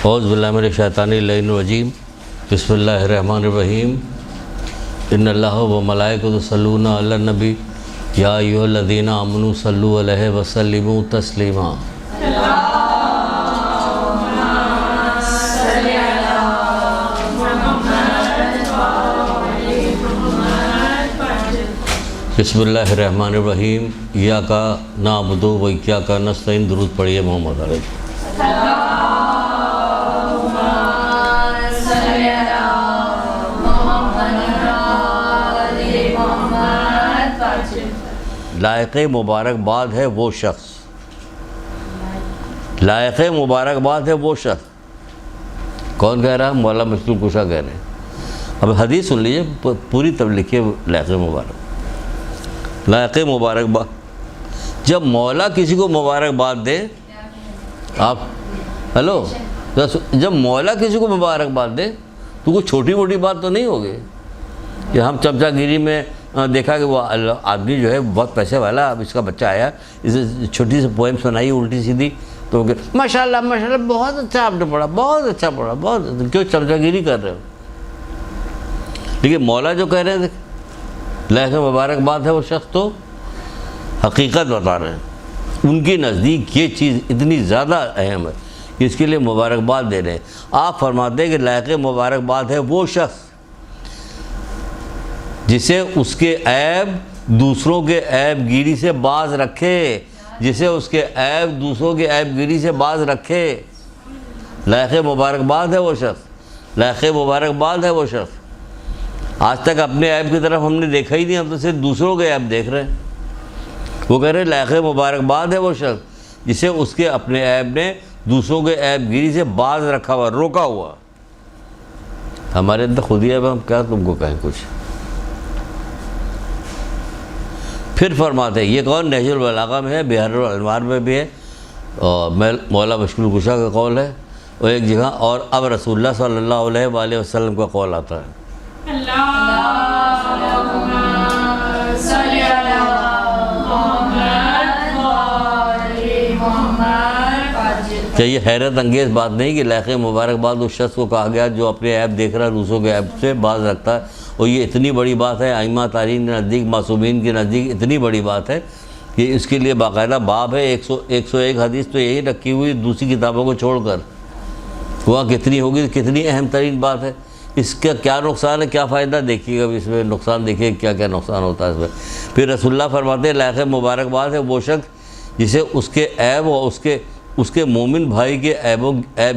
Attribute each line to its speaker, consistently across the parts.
Speaker 1: اعوذ باللہ من الشیطان الرجیم بسم اللہ الرحمن الرحیم ان اللہ و ملائکۃ یصلون علی النبی یا ایھا الذین آمنوا صلوا علیہ وسلموا تسلیما۔ بسم اللہ الرحمن الرحیم ایاک نعبد و ایاک نستعین۔ درود پڑھیے محمد علیہ۔ لائق مبارکباد ہے وہ شخص، لائق مبارکباد ہے وہ شخص۔ کون کہہ رہا ہے؟ مولا مشکل کشا کہہ رہے ہیں۔ اب حدیث سن لیجیے، پوری طب لکھیے لائق مبارک۔ لائق مبارکباد، جب مولا کسی کو مبارکباد دے، آپ ہلو، جب مولا کسی کو مبارکباد دے تو کوئی چھوٹی موٹی بات تو نہیں ہوگی کہ ہم چمچا گیری میں دیکھا کہ وہ آدمی جو ہے بہت پیسے والا، اب اس کا بچہ آیا، اسے چھوٹی سی پوئم سنائی الٹی سیدھی تو ماشاء اللہ ماشاء اللہ بہت اچھا آپ نے پڑھا، بہت اچھا پڑھا، بہت کیوں چمچا گیری کر رہے ہو؟ لیکن مولا جو کہہ رہے ہیں لائق مبارکباد ہے وہ شخص، تو حقیقت بتا رہے ہیں، ان کے نزدیک یہ چیز اتنی زیادہ اہم ہے کہ اس کے لیے مبارکباد دے رہے ہیں۔ آپ فرماتے ہیں کہ لائق مبارکباد ہے وہ شخص جسے اس کے عیب دوسروں کے عیب گیری سے باز رکھے، جسے اس کے عیب دوسروں کے عیب گیری سے باز رکھے۔ لائق مبارکباد ہے وہ شخص، لائق مبارکباد ہے وہ شخص۔ آج تک اپنے عیب کی طرف ہم نے دیکھا ہی نہیں، ہم تو صرف دوسروں کے عیب دیکھ رہے ہیں۔ وہ کہہ رہے ہیں لائق مبارکباد ہے وہ شخص جسے اس کے اپنے عیب نے دوسروں کے عیب گیری سے باز رکھا ہوا، روکا ہوا۔ ہمارے اندر خود ہی عیب، ہم کیا تم کو کہیں کچھ۔ پھر فرماتے ہیں یہ کون؟ نہج البلاغہ میں ہے، بحر الانوار میں بھی ہے، اور مولا مشکل کشا کا قول ہے اور ایک جگہ، اور اب رسول اللہ صلی اللہ علیہ وآلہ وسلم کا قول آتا ہے۔ کیا یہ حیرت انگیز بات نہیں کہ لائق مبارکباد اس شخص کو کہا گیا جو اپنے عیب دیکھ رہا ہے دوسروں کے عیب سے باز رکھتا ہے؟ اور یہ اتنی بڑی بات ہے، ائمہ تارین کے نزدیک، معصومین کے نزدیک اتنی بڑی بات ہے کہ اس کے لیے باقاعدہ باب ہے۔ 101 حدیث تو یہی رکھی ہوئی دوسری کتابوں کو چھوڑ کر، وہاں کتنی ہوگی، کتنی اہم ترین بات ہے۔ اس کا کیا نقصان ہے، کیا فائدہ، دیکھیے گا اس میں نقصان، دیکھیے کیا کیا نقصان ہوتا ہے اس میں۔ پھر رسول اللہ فرماتے ہیں لائق مبارکباد ہے وہ شخص جسے اس کے عیب اور اس کے مومن بھائی کے عیب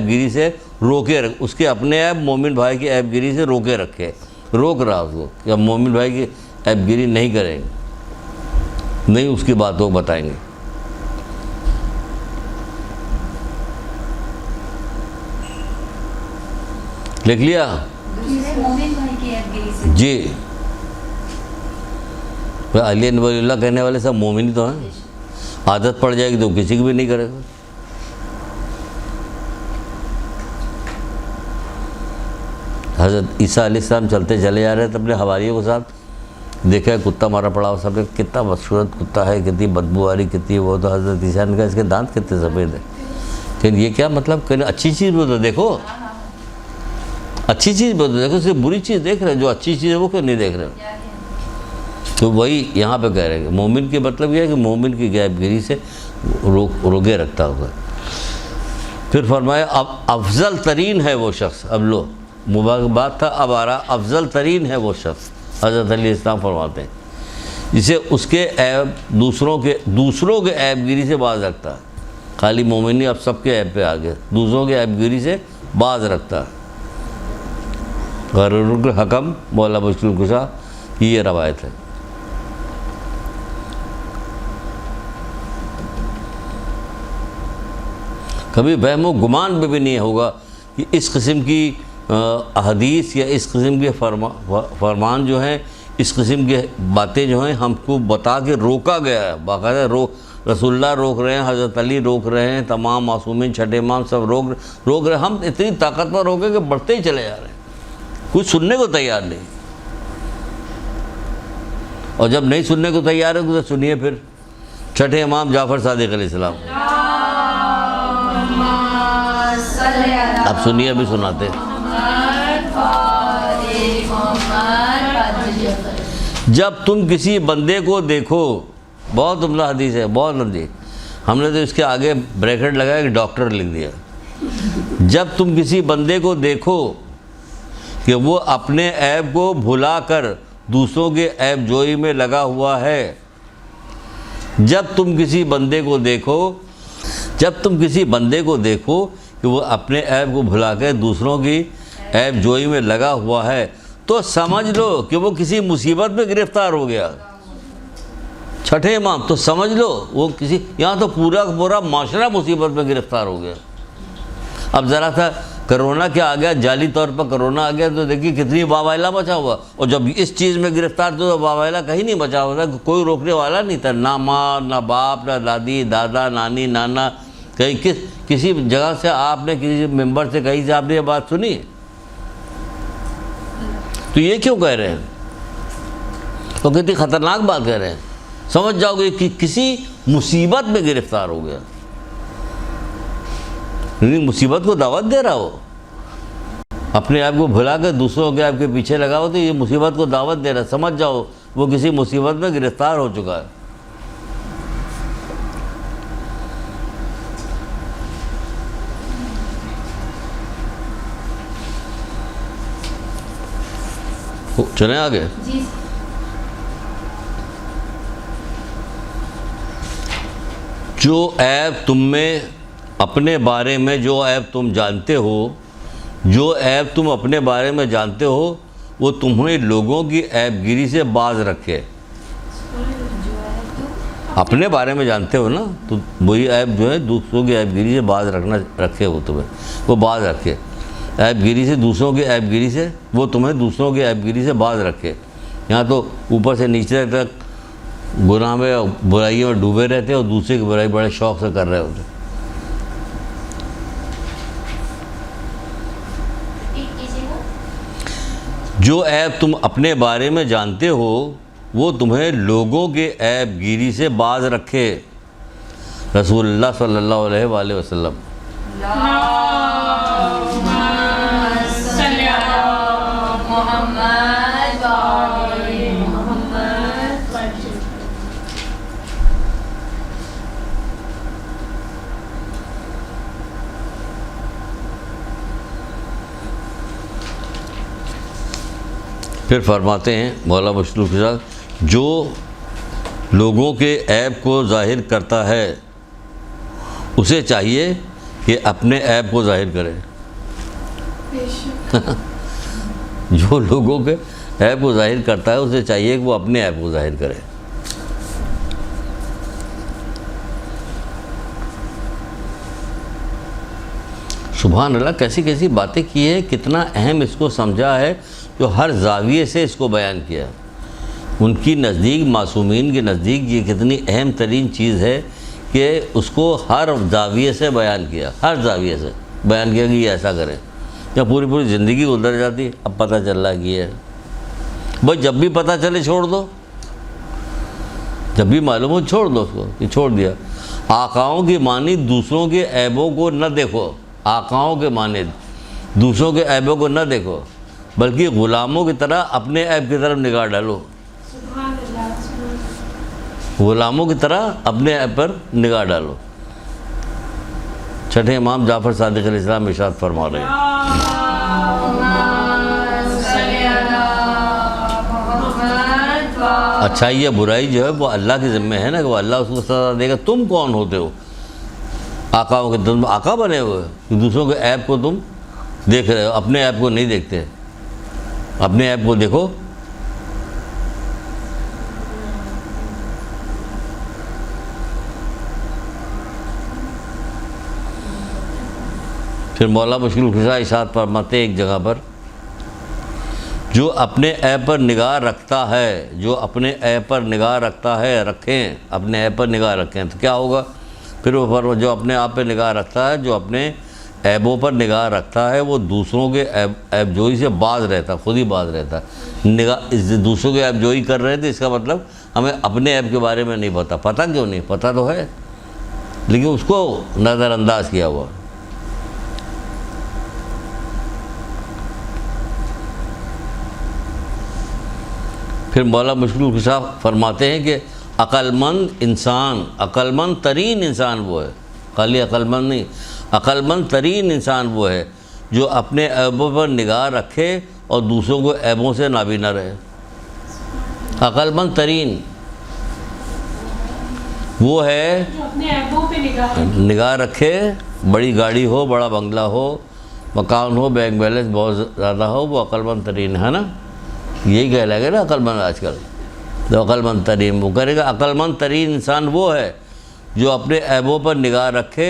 Speaker 1: گیری سے روکے، اس کے اپنے عیب مومن بھائی کے عیب گیری سے روکے رکھے، روک رہا اس کو کہ ہم مومن بھائی کی عیب گیری نہیں کریں گے، نہیں اس کی باتوں کو بتائیں گے۔ لکھ لیا جی؟ علی ولی اللہ کہنے والے سب مومن ہی تو ہیں، عادت پڑ جائے گی تو کسی کی بھی نہیں کرے گا۔ حضرت عیسیٰ علیہ السلام چلتے چلے جا رہے تھے اپنے حواریوں کے ساتھ، دیکھا کتا مارا پڑا ہوا، سب نے کتنا بدصورت کتا ہے، کتنی بدبو آ رہی، کتنی وہ، تو حضرت عیسیٰ نے کہا اس کے دانت کتنے سفید ہیں، کہ یہ کیا مطلب، کہ اچھی چیز وہ تو دیکھو، اچھی چیز وہ تو دیکھو، صرف بری چیز دیکھ رہے ہیں، جو اچھی چیز ہے وہ کیوں نہیں دیکھ رہے ہیں؟ تو وہی یہاں پہ کہہ رہے ہیں مومن کے مطلب یہ ہے کہ مومن کی غیب گیری سے روکے رکھتا ہوگا۔ پھر فرمایا اب افضل ترین ہے وہ شخص، اب لو مبارکباد تھا، اب آ رہا افضل ترین ہے وہ شخص، حضرت علیہ السلام فرماتے ہیں جسے اس کے عیب دوسروں کے عیب گیری سے باز رکھتا ہے۔ خالی مومن نہیں، اب سب کے عیب پہ آ گئے، دوسروں کے عیب گیری سے باز رکھتا ہے۔ غرور الحکم مولا مشکل کشا کی یہ روایت ہے۔ کبھی وہم و گمان میں بھی نہیں ہوگا کہ اس قسم کی احادیث یا اس قسم کے فرمان جو ہیں، اس قسم کی باتیں جو ہیں ہم کو بتا کے روکا گیا ہے، باقاعدہ رسول اللہ روک رہے ہیں، حضرت علی روک رہے ہیں، تمام معصومین چھٹے امام سب روک رہے ہیں۔ ہم اتنی طاقتور ہو گئے کہ بڑھتے ہی چلے جا رہے ہیں، کچھ سننے کو تیار نہیں، اور جب نہیں سننے کو تیار ہے تو سنیے پھر چھٹے امام جعفر صادق علیہ السلام۔ اب سنیے، ابھی سناتے ہیں۔ جب تم کسی بندے کو دیکھو، بہت عمدہ حدیث ہے، بہت لمبی، ہم نے تو اس کے آگے بریکٹ لگایا کہ ڈاکٹر لکھ دیا۔ جب تم کسی بندے کو دیکھو کہ وہ اپنے عیب کو بھلا کر دوسروں کے عیب جوئی میں لگا ہوا ہے، جب تم کسی بندے کو دیکھو کہ وہ اپنے عیب کو بھلا کر دوسروں کی عیب جوئی میں لگا ہوا ہے، تو سمجھ لو کہ وہ کسی مصیبت میں گرفتار ہو گیا۔ چھٹے امام، تو سمجھ لو وہ کسی، یہاں تو پورا معاشرہ مصیبت میں گرفتار ہو گیا۔ اب ذرا سا کرونا کیا آ گیا، جعلی طور پر کرونا آ گیا، تو دیکھیے کتنی واویلا مچا ہوا، اور جب اس چیز میں گرفتار تو واویلا کہیں نہیں بچا ہوا تھا، کوئی روکنے والا نہیں تھا، نہ ماں نہ باپ نہ دادی دادا نانی نانا، کہیں کسی جگہ سے آپ نے، کسی ممبر سے کہیں سے آپ نے یہ بات سنی؟ تو یہ کیوں کہہ رہے ہیں؟ تو کتنی خطرناک بات کہہ رہے ہیں، سمجھ جاؤ گے کہ کسی مصیبت میں گرفتار ہو گیا، مصیبت کو دعوت دے رہا ہو، اپنے آپ کو بھلا کر دوسروں کے آپ کے پیچھے لگا ہو، تو یہ مصیبت کو دعوت دے رہا ہے، سمجھ جاؤ وہ کسی مصیبت میں گرفتار ہو چکا ہے۔ چلیں آگے۔ جو عیب تم میں اپنے بارے میں، جو عیب تم جانتے ہو، جو عیب تم اپنے بارے میں جانتے ہو، وہ تمہیں لوگوں کی عیب گیری سے باز رکھے۔ اپنے بارے میں جانتے ہو نا، تو وہی عیب جو ہے دوسروں کی عیب گیری سے باز رکھے، وہ تمہیں، وہ باز رکھے، عیب گیری سے، دوسروں کی عیب گیری سے، وہ تمہیں دوسروں کی عیب گیری سے باز رکھے۔ یہاں تو اوپر سے نیچے تک گناہ میں، برائیوں میں ڈوبے رہتے اور دوسرے کی برائی بڑے شوق سے کر رہے ہوتے۔ جو عیب تم اپنے بارے میں جانتے ہو، وہ تمہیں لوگوں کے عیب گیری سے باز رکھے۔ رسول اللہ صلی اللہ علیہ وآلہ وسلم۔ پھر فرماتے ہیں مولانا مشکل کشا، جو لوگوں کے عیب کو ظاہر کرتا ہے اسے چاہیے کہ اپنے عیب کو ظاہر کرے۔ جو لوگوں کے عیب کو ظاہر کرتا ہے اسے چاہیے کہ وہ اپنے عیب کو ظاہر کرے۔ سبحان اللہ، کیسی کیسی باتیں کی ہے، کتنا اہم اس کو سمجھا ہے، جو ہر زاویے سے اس کو بیان کیا۔ ان کی نزدیک، معصومین کے نزدیک یہ کتنی اہم ترین چیز ہے کہ اس کو ہر زاویے سے بیان کیا، ہر زاویے سے بیان کیا کہ یہ ایسا کریں۔ یا پوری زندگی گزر جاتی، اب پتہ چل رہا کہ یہ ہے، بھائی جب بھی پتہ چلے چھوڑ دو، جب بھی معلوم ہو چھوڑ دو اس کو، کہ چھوڑ دیا۔ آقاؤں کی مانند دوسروں کے عیبوں کو نہ دیکھو، آقاؤں کے مانند دوسروں کے عیبوں کو نہ دیکھو، بلکہ غلاموں کی طرح اپنے عیب کی طرف نگاہ ڈالو۔ غلاموں کی طرح اپنے عیب پر نگاہ ڈالو۔ چھٹے امام جعفر صادق علیہ السلام ارشاد فرما رہے ہیں۔ اچھائی یا برائی جو ہے وہ اللہ کے ذمہ ہے نا، کہ وہ اللہ اس کو سزا دے گا۔ تم کون ہوتے ہو آقاؤں کے؟ تم آقا بنے ہوئے، دوسروں کے عیب کو تم دیکھ رہے ہو، اپنے عیب کو نہیں دیکھتے۔ اپنے عیب کو دیکھو۔ پھر مولانا مشکل کشا ارشاد فرماتے ایک جگہ پر، جو اپنے عیب پر نگاہ رکھتا ہے، جو اپنے عیب پر نگاہ رکھتا ہے، رکھیں، اپنے عیب پر نگاہ رکھیں، تو کیا ہوگا؟ پھر وہ جو اپنے آپ پہ نگاہ رکھتا ہے، جو اپنے عیبوں پر نگاہ رکھتا ہے، وہ دوسروں کے عیب جوئی سے باز رہتا ہے، خود ہی باز رہتا ہے۔ نگاہ دوسروں کے عیب جوئی کر رہے تھے، اس کا مطلب ہمیں اپنے عیب کے بارے میں نہیں پتہ۔ پتہ کیوں نہیں؟ پتہ تو ہے، لیکن اس کو نظر انداز کیا ہوا۔ پھر مولا مشکل کشا فرماتے ہیں کہ عقل مند انسان، عقل مند ترین انسان وہ ہے، خالی عقل مند نہیں، عقل مند ترین انسان وہ ہے جو اپنے عیبوں پر نگاہ رکھے اور دوسروں کو عیبوں سے نابینا رہے۔ عقل مند ترین وہ ہے
Speaker 2: جو اپنے عیبوں پہ
Speaker 1: نگاہ رکھے، بڑی گاڑی ہو، بڑا بنگلہ ہو، مکان ہو، بینک بیلنس بہت زیادہ ہو، وہ عقل مند ترین ہے نا، یہی کہلائے گا نا عقل مند آج کل، تو عقل مند ترین وہ کرے گا۔ عقل مند ترین انسان وہ ہے جو اپنے عیبوں پر نگاہ رکھے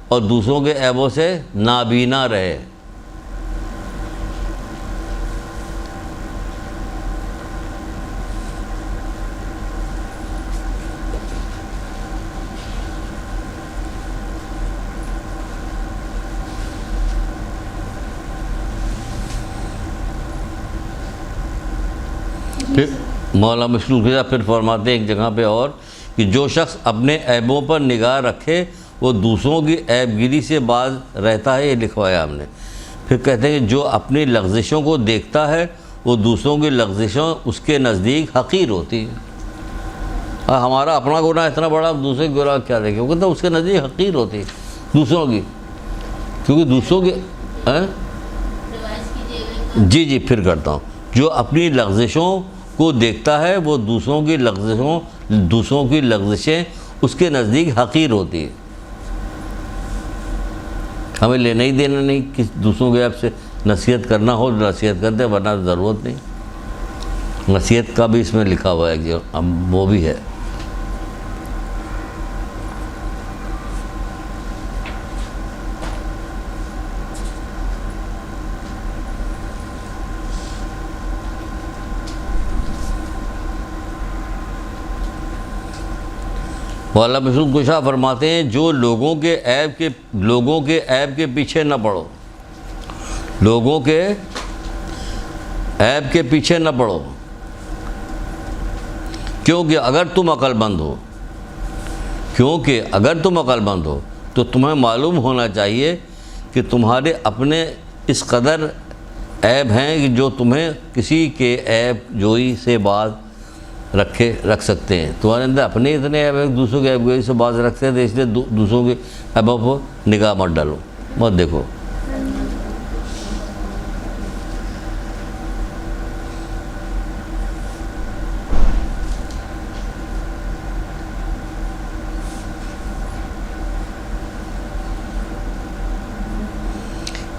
Speaker 1: اور دوسروں کے عیبوں سے نابینا رہے۔ پھر مولا مشکل کشا پھر فرماتے ہیں ایک جگہ پہ اور کہ جو شخص اپنے عیبوں پر نگاہ رکھے وہ دوسروں کی عیب گیری سے باز رہتا ہے، یہ لکھوایا ہم نے۔ پھر کہتے ہیں کہ جو اپنی لغزشوں کو دیکھتا ہے وہ دوسروں کی لغزشوں اس کے نزدیک حقیر ہوتی ہے۔ ہمارا اپنا گناہ اتنا بڑا، دوسرے کے گناہ کیا دیکھیں، وہ کہتے ہیں اس کے نزدیک حقیر ہوتی ہے دوسروں کی، کیونکہ دوسروں کی جی پھر کرتا ہوں، جو اپنی لغزشوں کو دیکھتا ہے وہ دوسروں کی لغزشیں اس کے نزدیک حقیر ہوتی ہے۔ ہمیں لینا ہی دینا نہیں، کس دوسروں کے عیب سے نصیحت کرنا ہو تو نصیحت کرتے، ورنہ ضرورت نہیں۔ نصیحت کا بھی اس میں لکھا ہوا ہے کہ وہ بھی ہے۔ مولا مشکل کشا فرماتے ہیں جو لوگوں کے عیب کے پیچھے نہ پڑو، لوگوں کے عیب کے پیچھے نہ پڑو، کیونکہ اگر تم عقل مند ہو تو تمہیں معلوم ہونا چاہیے کہ تمہارے اپنے اس قدر عیب ہیں کہ جو تمہیں کسی کے عیب جوئی سے باز رکھ سکتے ہیں۔ تمہارے اندر اپنے اتنے عیب ہیں، دوسروں کے عیب جوئی سے باز رکھتے ہیں، تو اس لیے دوسروں کے عیبوں پر نگاہ مت ڈالو، مت دیکھو۔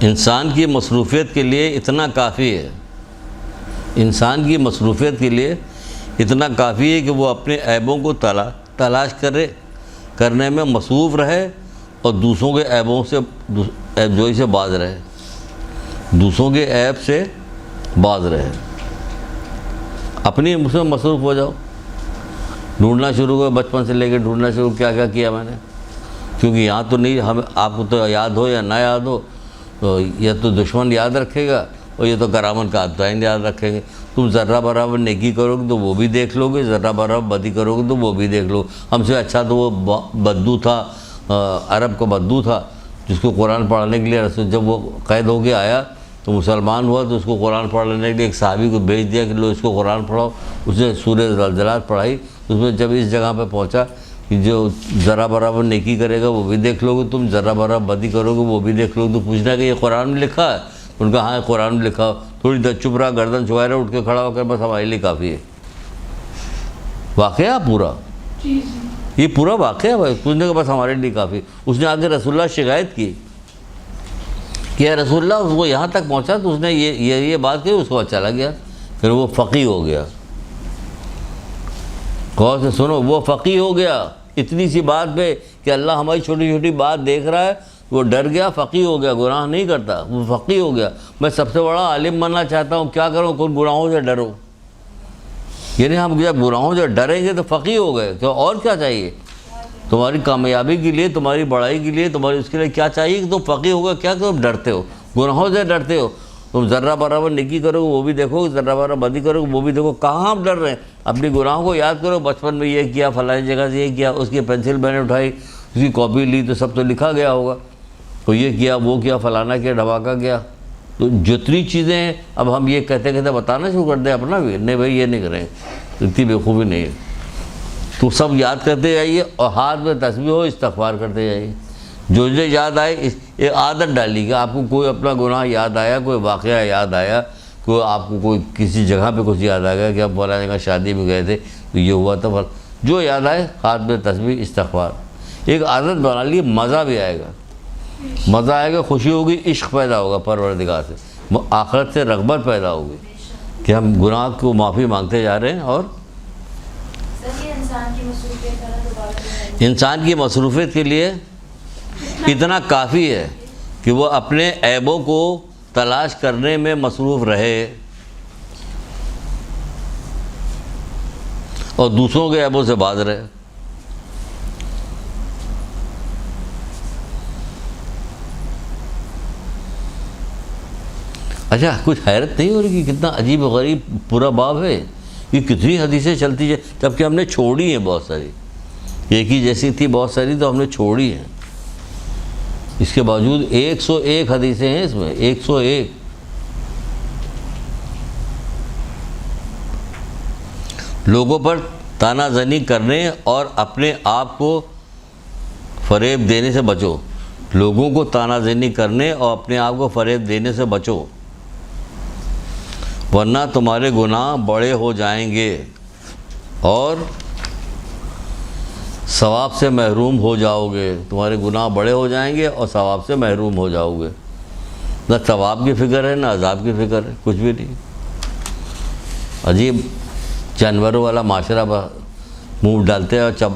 Speaker 1: انسان کی مصروفیت کے لیے اتنا کافی ہے، انسان کی مصروفیت کے لیے اتنا کافی ہے کہ وہ اپنے عیبوں کو تلاش کرنے میں مصروف رہے اور دوسروں کے عیبوں سے عیب جوئی سے باز رہے، دوسروں کے عیب سے باز رہے۔ اپنی اس میں مصروف ہو جاؤ، ڈھونڈنا شروع کرو، بچپن سے لے کے ڈھونڈنا شروع، کیا کیا میں نے، کیونکہ یہاں تو نہیں، ہم آپ کو تو یاد ہو یا نہ یاد ہو، تو یہ تو دشمن یاد رکھے گا اور یہ تو کرامت کا عطائن یاد رکھیں گے۔ تم ذرہ برابر نیکی کرو گے تو وہ بھی دیکھ لو گے، ذرہ برابر بدی کرو گے تو وہ بھی دیکھ لو۔ ہم سے اچھا تو وہ بدو تھا، عرب کا بدو تھا، جس کو قرآن پڑھانے کے لیے رسول جب وہ قید ہو کے آیا تو مسلمان ہوا، تو اس کو قرآن پڑھانے کے لیے ایک صحابی کو بھیج دیا کہ لو اس کو قرآن پڑھاؤ۔ اس نے سورہ زلزلات پڑھائی، اس میں جب اس جگہ پہ پہنچا کہ جو ذرہ برابر نیکی کرے گا وہ بھی دیکھ لو گے، تم ذرہ برابر بدی کرو گے وہ بھی دیکھ لو گے، تو پوچھنا کہ یہ قرآن میں لکھا ہے؟ ان کا ہاں قرآن میں لکھا۔ تھوڑی دیر چپ رہا، گردن چھوائے رہا، اٹھ کے کھڑا ہو کر بس ہمارے لیے کافی ہے۔ واقعہ پورا، یہ پورا واقعہ بھائی، پوچھنے کا بس ہمارے لیے کافی۔ اس نے آگے رسول اللہ شکایت کی کہ یا رسول اللہ، اس کو یہاں تک پہنچا تو اس نے یہ بات کہی، اس کو چلا گیا، پھر وہ فقیہ ہو گیا۔ غور سے سنو، وہ فقیہ ہو گیا اتنی سی بات پہ کہ اللہ ہماری چھوٹی چھوٹی بات دیکھ رہا ہے، وہ ڈر گیا، فقیہ ہو گیا، گناہ نہیں کرتا، وہ فقیہ ہو گیا۔ میں سب سے بڑا عالم بننا چاہتا ہوں، کیا کروں؟ کون گناہوں سے ڈرو، یعنی ہم جب گناہوں سے ڈریں گے تو فقیہ ہو گئے، تو اور کیا چاہیے تمہاری کامیابی کے لیے، تمہاری بڑائی کے لیے، تمہاری اس کے لیے کیا چاہیے کہ تم فقیہ ہو گئے؟ کیا کہ تم ڈرتے ہو، گناہوں سے ڈرتے ہو۔ تم ذرہ برابر نیکی کرو گے وہ بھی دیکھو، ذرہ برابر بدی کرو گے وہ بھی دیکھو۔ کہاں ہم ڈر رہے ہیں؟ اپنی گناہوں کو یاد کرو، بچپن میں یہ کیا، فلانی جگہ سے یہ کیا، اس کی پینسل میں نے اٹھائی، اس کی کاپی لی تو سب تو لکھا گیا ہوگا، تو یہ کیا وہ کیا، فلانا کیا، ڈھماکہ کیا، تو جتنی چیزیں ہیں اب ہم یہ کہتے کہتے بتانا شروع کر دیں اپنا بھی، نہیں بھائی یہ نہیں کریں، اتنی بیوقوفی نہیں ہے. تو سب یاد کرتے جائیے اور ہاتھ میں تسبیح ہو استغفار کرتے جائیے. جو یاد آئے ایک عادت ڈالی کہ آپ کو کوئی اپنا گناہ یاد آیا، کوئی واقعہ یاد آیا، کوئی آپ کو کوئی کسی جگہ پہ کچھ یاد آ گیا کہ آپ فلاں جگہ شادی میں گئے تھے تو یہ ہوا تھا، جو یاد آئے ہاتھ میں تسبیح استغفار. ایک عادت بنا لی، مزہ بھی آئے گا، مزہ آئے گا، خوشی ہوگی، عشق پیدا ہوگا پروردگار سے، آخرت سے رغبت پیدا ہوگی کہ ہم گناہ کو معافی مانگتے جا رہے ہیں. اور انسان کی مصروفیت کے لیے اتنا کافی ہے کہ وہ اپنے عیبوں کو تلاش کرنے میں مصروف رہے اور دوسروں کے عیبوں سے باز رہے. اچھا کچھ حیرت نہیں ہو رہی کہ کتنا عجیب و غریب پورا باب ہے، یہ کتنی حدیثیں چلتی ہیں، جبکہ ہم نے چھوڑی ہیں بہت ساری، ایک ہی جیسی تھی بہت ساری تو ہم نے چھوڑی ہیں. اس کے باوجود 101 حدیثیں ہیں اس میں، 101. لوگوں پر تانا زنی کرنے اور اپنے آپ کو فریب دینے سے بچو. لوگوں کو تانا زنی کرنے اور اپنے آپ کو فریب دینے سے بچو، ورنہ تمہارے گناہ بڑے ہو جائیں گے اور ثواب سے محروم ہو جاؤ گے. تمہارے گناہ بڑے ہو جائیں گے اور ثواب سے محروم ہو جاؤ گے. نہ ثواب کی فکر ہے نہ عذاب کی فکر ہے، کچھ بھی نہیں. عجیب جانوروں والا معاشرہ، منہ ڈالتے جاؤ،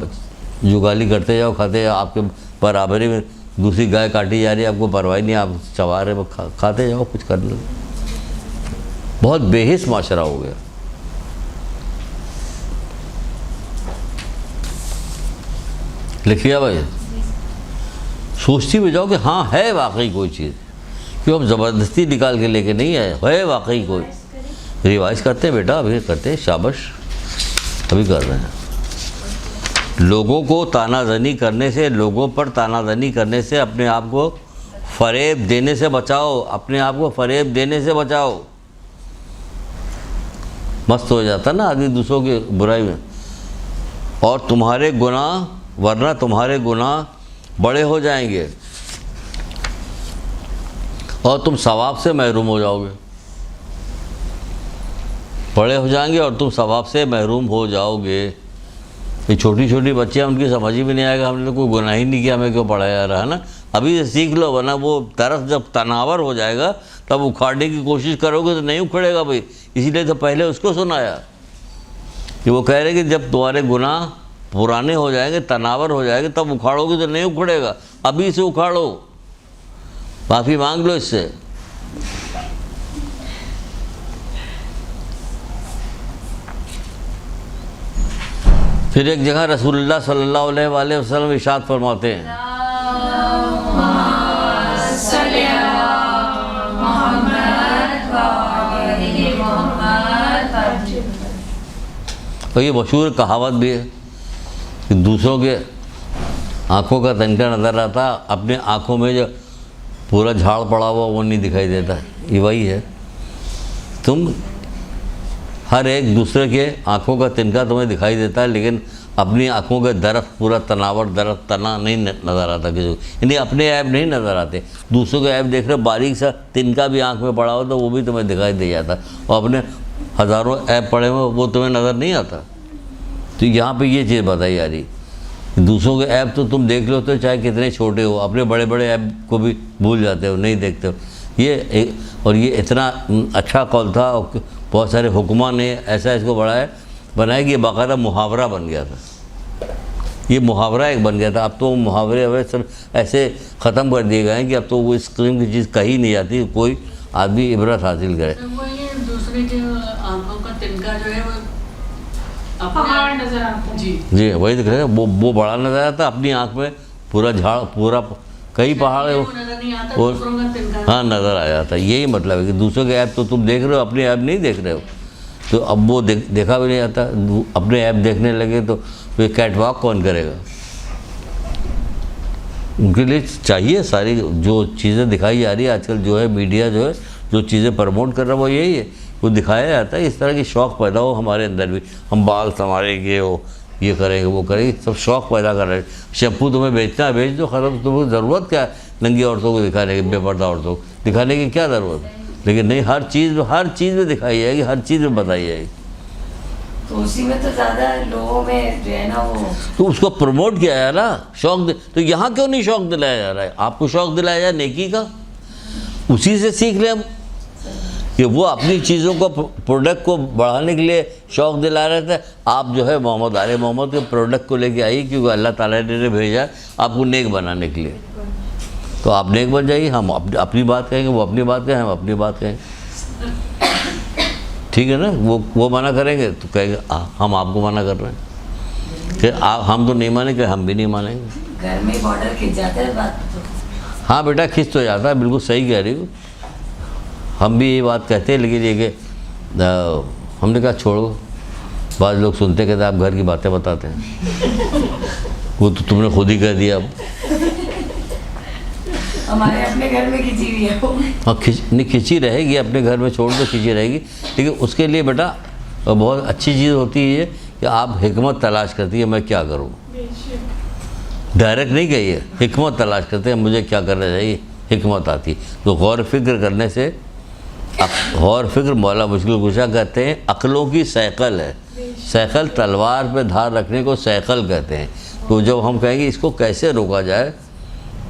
Speaker 1: جگالی کرتے جاؤ، کھاتے جاؤ، آپ کے برابری میں دوسری گائے کاٹی جا رہی ہے، آپ کو پرواہ نہیں، آپ چبا رہے، کھاتے جاؤ، کچھ کر لو. بہت بے حس معاشرہ ہو گیا. لکھیا بھائی، سوچتی بھی جاؤ کہ ہاں ہے واقعی کوئی چیز، کیوں ہم زبردستی نکال کے لے کے نہیں آئے، ہے واقعی کوئی. ریوائز کرتے ہیں بیٹا، ابھی کرتے ہیں، شابش، ابھی کر رہے ہیں. لوگوں کو تانا زنی کرنے سے، لوگوں پر تانا زنی کرنے سے اپنے آپ کو فریب دینے سے بچاؤ، اپنے آپ کو فریب دینے سے بچاؤ. مست ہو جاتا نا آدمی دوسروں کی برائی میں. اور تمہارے گناہ، ورنہ تمہارے گناہ بڑے ہو جائیں گے اور تم ثواب سے محروم ہو جاؤ گے. بڑے ہو جائیں گے اور تم ثواب سے محروم ہو جاؤ گے. یہ چھوٹی چھوٹی بچیاں، ان کی سمجھ ہی بھی نہیں آئے گا، ہم نے تو کوئی گناہ ہی نہیں کیا، ہمیں کیوں پڑھایا جا رہا ہے نا. ابھی سے سیکھ لو، ورنہ وہ طرف جب تناور ہو جائے گا تب اکھاڑنے کی کوشش کرو گے تو نہیں اکھڑے گا بھائی. اسی لیے تو پہلے اس کو سنایا کہ وہ کہہ رہے کہ جب تمہارے گناہ پرانے ہو جائیں گے، تناور ہو جائے گے، تب اکھاڑو گے تو نہیں اکھڑے گا. ابھی سے اکھاڑو، معافی مانگ لو اس سے. پھر ایک جگہ رسول اللہ صلی اللہ علیہ وآلہ وسلم ارشاد فرماتے ہیں، اور یہ مشہور کہاوت بھی ہے کہ دوسروں کے آنکھوں کا تنکا نظر آتا، اپنے آنکھوں میں جو پورا جھاڑ پڑا ہوا وہ نہیں دکھائی دیتا. یہ وہی ہے، تم ہر ایک دوسرے کے آنکھوں کا تنکا تمہیں دکھائی دیتا ہے، لیکن اپنی آنکھوں کے درخت پورا تناور درخت تنا نہیں نظر آتا کسی کو. یعنی اپنے عیب نہیں نظر آتے، دوسروں کے عیب دیکھ رہے، باریک سا تنکا بھی آنکھ میں پڑا ہو تو وہ بھی تمہیں دکھائی دے جاتا، اور اپنے ہزاروں عیب پڑے ہوئے وہ تمہیں نظر نہیں آتا. تو یہاں پہ یہ چیز بتائی جا رہی، دوسروں کے عیب تو تم دیکھ لو تو چاہے کتنے چھوٹے ہو، اپنے بڑے بڑے عیب کو بھی بھول جاتے ہو، نہیں دیکھتے ہو. اور یہ اتنا اچھا قول تھا، اور بہت سارے حکماں نے ایسا اس کو بنایا کہ یہ باقاعدہ محاورہ بن گیا تھا. یہ محاورہ ایک بن گیا تھا. اب تو محاورے سب ایسے ختم کر دیے گئے ہیں کہ اب تو وہ اس قسم کی چیز کہی نہیں جاتی، کوئی آدمی عبرت حاصل کرے.
Speaker 2: دوسرے کے آنکھوں کا تنکا جو ہے وہ پہاڑ نظر آتا ہے.
Speaker 1: جی وہی دکھ رہے ہیں، وہ بڑا نظر آتا، اپنی آنکھ میں پورا جھاڑ، پورا کئی پہاڑ ہے وہ ہاں نظر آ جاتا ہے. یہی مطلب ہے کہ دوسروں کے عیب تو تم دیکھ رہے ہو، اپنے عیب نہیں دیکھ رہے ہو. تو اب وہ دیکھا بھی نہیں آتا، اپنے عیب دیکھنے لگے تو پھر کیٹ واک کون کرے گا. ان کے لیے چاہیے ساری جو چیزیں دکھائی جا رہی ہے آج کل، جو ہے میڈیا جو ہے جو چیزیں پروموٹ کر رہا ہے وہ یہی ہے، وہ دکھایا جاتا ہے اس طرح کی شوق پیدا ہو ہمارے اندر بھی، ہم بال سنواریں گے، ہو یہ کریں گے وہ کریں گے، سب شوق پیدا کر رہے ہیں. شیمپو تمہیں بیچنا ہے بیچ دو، ختم. تمہیں ضرورت کیا ہے ننگی عورتوں کو دکھانے کی، بے پردہ عورتوں کو دکھانے کی کیا ضرورت ہے؟ لیکن نہیں، ہر چیز میں دکھائی جائے گی، ہر چیز میں بتائی جائے گی.
Speaker 3: تو اسی میں تو زیادہ لوگوں میں جو ہے نا وہ
Speaker 1: تو اس کو پروموٹ کیا ہے نا، شوق تو یہاں کیوں نہیں شوق دلایا جا رہا ہے؟ آپ کو شوق دلایا جائے نیکی کا، اسی سے سیکھ لیں ہم کہ وہ اپنی چیزوں کو پروڈکٹ کو بڑھانے کے لیے شوق دلا رہے تھے. آپ جو ہے محمد آل محمد کے پروڈکٹ کو لے کے آئیے، کیونکہ اللہ تعالیٰ نے بھیجا ہے آپ کو نیک بنانے کے لیے. تو آپ نیک بن جائیے، ہم اپنی بات کہیں گے، وہ اپنی بات کہیں، ہم اپنی بات کہیں. ٹھیک ہے نا؟ وہ منع کریں گے تو کہیں گے ہم آپ کو منع کر رہے ہیں، کہ ہم تو نہیں مانیں گے، ہم بھی نہیں مانیں گے.
Speaker 3: گھر میں بارڈر کھنچ جاتا ہے بات تو.
Speaker 1: ہاں بیٹا کھنچ تو جاتا ہے، بالکل صحیح کہہ رہی ہوں. ہم بھی یہ بات کہتے ہیں، لیکن یہ کہ ہم نے کہا چھوڑو. بعض لوگ سنتے کہتے آپ گھر کی باتیں بتاتے ہیں، وہ تو تم نے خود ہی کہہ دیا. اب
Speaker 3: ہمارے اپنے گھر میں کھنچی ہوئی ہے وہ.
Speaker 1: ہاں نہیں کھنچی رہے گی، اپنے گھر میں چھوڑ دو کھنچی رہے گی، لیکن اس کے لیے بیٹا بہت اچھی چیز ہوتی ہے کہ آپ حکمت تلاش کرتی ہے میں کیا کروں. ڈائریکٹ نہیں کہیے، حکمت تلاش کرتے ہیں مجھے کیا کرنا چاہیے، حکمت آتی. تو غور فکر کرنے سے، غور فکر مولا مشکل کشا کہتے ہیں عقلوں کی سیکل ہے. سیکل تلوار پہ دھار رکھنے کو سیکل کہتے ہیں. تو جب ہم کہیں گے اس کو کیسے روکا جائے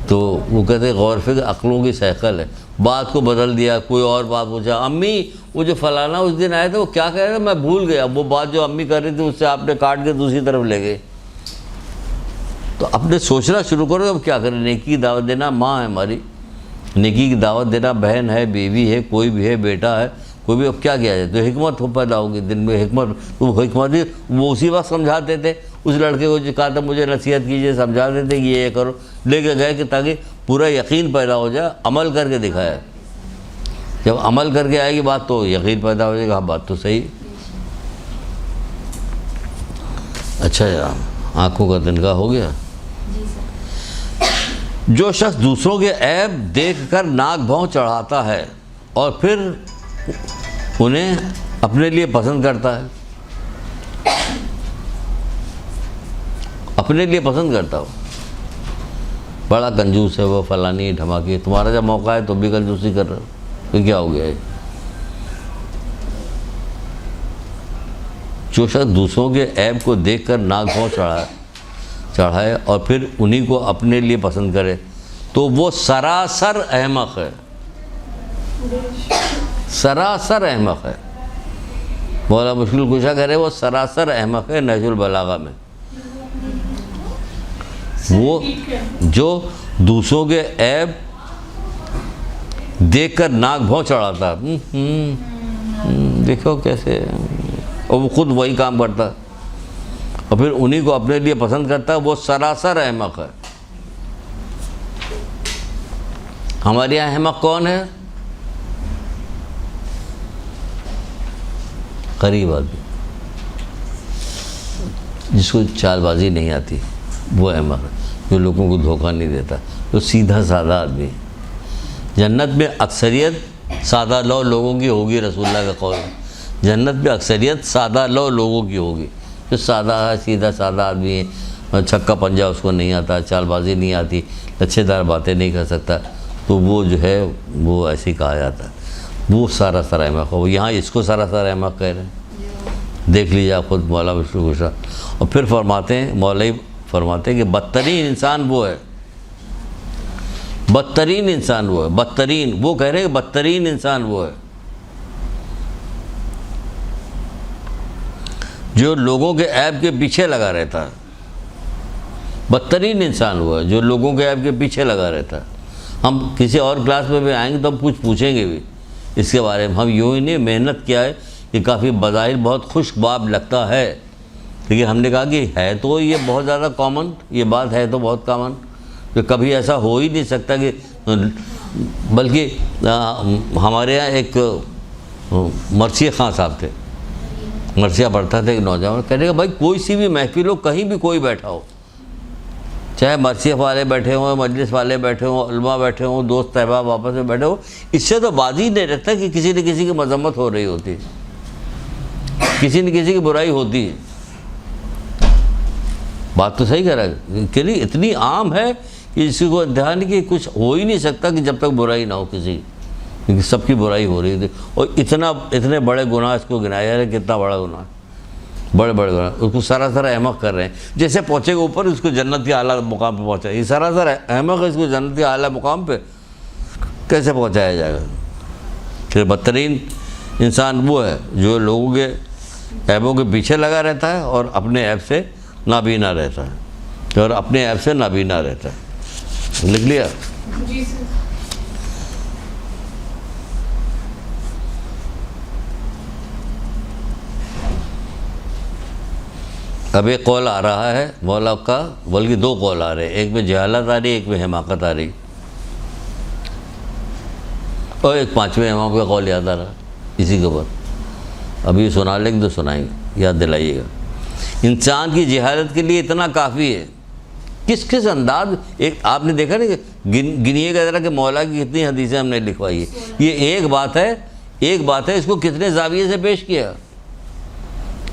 Speaker 1: تو وہ کہتے ہیں غور فکر عقلوں کی سیکل ہے. بات کو بدل دیا، کوئی اور بات پوچھا، امی وہ جو فلانا اس دن آئے تھے وہ کیا کہہ رہے تھے میں بھول گیا، وہ بات جو امی کر رہی تھی اس سے آپ نے کاٹ کے دوسری طرف لے گئے. تو اپنے سوچنا شروع کرو اب کیا کریں. نیکی کی دعوت دینا ماں ہے ہماری، نیکی کی دعوت دینا بہن ہے، بیوی ہے، کوئی بھی ہے، بیٹا ہے، کوئی بھی. اب کیا کیا جائے؟ تو حکمت پیدا ہوگی دن میں. حکمت وہ اسی وقت سمجھاتے تھے اس لڑکے کو جو کہا تھا مجھے نصیحت کیجیے، سمجھاتے تھے کہ یہ کرو، لے کے گئے کہ تاکہ پورا یقین پیدا ہو جائے. عمل کر کے دکھایا، جب عمل کر کے آئے گی بات تو یقین پیدا ہو جائے گا. ہاں بات تو صحیح. اچھا جناب، آنکھوں کا تنکا ہو گیا. جو شخص دوسروں کے عیب دیکھ کر ناک بھوں چڑھاتا ہے اور پھر انہیں اپنے لیے پسند کرتا ہے، اپنے لیے پسند کرتا ہو، بڑا کنجوس ہے وہ، فلانی ڈھماکی. تمہارا جب موقع ہے تو بھی کنجوسی کر رہے ہو، تو کیا ہو گیا ہے؟ جو شخص دوسروں کے عیب کو دیکھ کر ناک بھوں چڑھائے اور پھر انہی کو اپنے لیے پسند کرے تو وہ سراسر احمق ہے. سراسر احمق ہے. مولا مشکل کشا کہہ رہے وہ سراسر احمق ہے. نہج البلاغہ میں وہ جو دوسروں کے عیب دیکھ کر ناک بھوں چڑھاتا، دیکھو کیسے، اور وہ خود وہی کام کرتا اور پھر انہی کو اپنے لیے پسند کرتا ہے، وہ سراسر احمق ہے. ہمارے یہاں احمق کون ہے؟ غریب آدمی جس کو چال بازی نہیں آتی، وہ احمق ہے. جو لوگوں کو دھوکہ نہیں دیتا، جو سیدھا سادہ آدمی ہے. جنت میں اکثریت سادہ لو لوگوں کی ہوگی، رسول اللہ کا قول ہے. جنت میں اکثریت سادہ لو لوگوں کی ہوگی. جو سادہ ہے، سیدھا سادہ آدمی ہے، چھکا پنجہ اس کو نہیں آتا، چال بازی نہیں آتی، لچھے دار باتیں نہیں کر سکتا، تو وہ جو ہے وہ ایسے کہا جاتا ہے وہ سارا سر احمق ہے. وہ یہاں اس کو سارا سر احمق کہہ رہے ہیں. دیکھ لیجیے آپ خود مولا مشکل کشا. اور پھر فرماتے ہیں، مولوی فرماتے ہیں کہ بدترین انسان وہ ہے، بدترین انسان وہ ہے، بدترین، وہ کہہ رہے ہیں کہ بدترین انسان وہ ہے جو لوگوں کے عیب کے پیچھے لگا رہتا ہے. بدترین انسان وہ ہے جو لوگوں کے عیب کے پیچھے لگا رہتا ہے. ہم کسی اور کلاس میں بھی آئیں گے تو ہم کچھ پوچھیں گے بھی اس کے بارے میں. ہم یوں ہی نہیں، محنت کیا ہے، یہ کافی بظاہر بہت خشک باب لگتا ہے، لیکن ہم نے کہا کہ ہے تو یہ بہت زیادہ کامن، یہ بات ہے تو بہت کامن، کہ کبھی ایسا ہو ہی نہیں سکتا کہ، بلکہ ہمارے یہاں ایک مرثیہ خان صاحب تھے، مرثیہ پڑھتا تھا ایک نوجوان، کہنے کا بھائی کوئی سی بھی محفل ہو، کہیں بھی کوئی بیٹھا ہو، چاہے مرثیہ والے بیٹھے ہوں، مجلس والے بیٹھے ہوں، علماء بیٹھے ہوں، دوست احباب آپس میں بیٹھے ہوں، اس سے تو بات ہی نہیں رکھتا کہ کسی نہ کسی کی مذمت ہو رہی ہوتی ہے، کسی نہ کسی کی برائی ہوتی ہے۔ بات تو صحیح کہہ رہا ہے کہ نہیں، اتنی عام ہے کہ اس کو دھیان کہ کچھ ہو ہی نہیں سکتا کہ جب تک برائی نہ ہو کسی کی، کیونکہ سب کی برائی ہو رہی تھی، اور اتنے بڑے گناہ اس کو گنایا ہے، کتنا بڑا گناہ، بڑے بڑے گناہ، اس کو سراسر احمق کر رہے ہیں۔ جیسے پہنچے گا اوپر اس کو جنت کے اعلیٰ مقام پہ پہنچا، یہ سراسر احمق ہے، اس کو جنت کے اعلیٰ مقام پہ کیسے پہنچایا جائے گا؟ پھر بدترین انسان وہ ہے جو لوگوں کے عیبوں کے پیچھے لگا رہتا ہے اور اپنے عیب سے نابینا رہتا ہے، اور اپنے عیب سے نابینا رہتا ہے۔ لکھ لیا؟
Speaker 2: جی سر۔
Speaker 1: اب ایک قول آ رہا ہے مولا کا، بلکہ دو قول آ رہے ہیں، ایک میں جہالت آ رہی ہے، ایک میں حماقت آ رہی، اور ایک پانچویں امام کا قول یاد آ رہا اسی کے اوپر، ابھی سنا لیں گے تو سنائیں گے، یاد دلائیے گا۔ انسان کی جہالت کے لیے اتنا کافی ہے، کس انداز، ایک آپ نے دیکھا نہیں کہ گنیے گا ذرا کہ مولا کی کتنی حدیثیں ہم نے لکھوائی ہے، یہ ایک بات ہے، اس کو کتنے زاویے سے پیش کیا،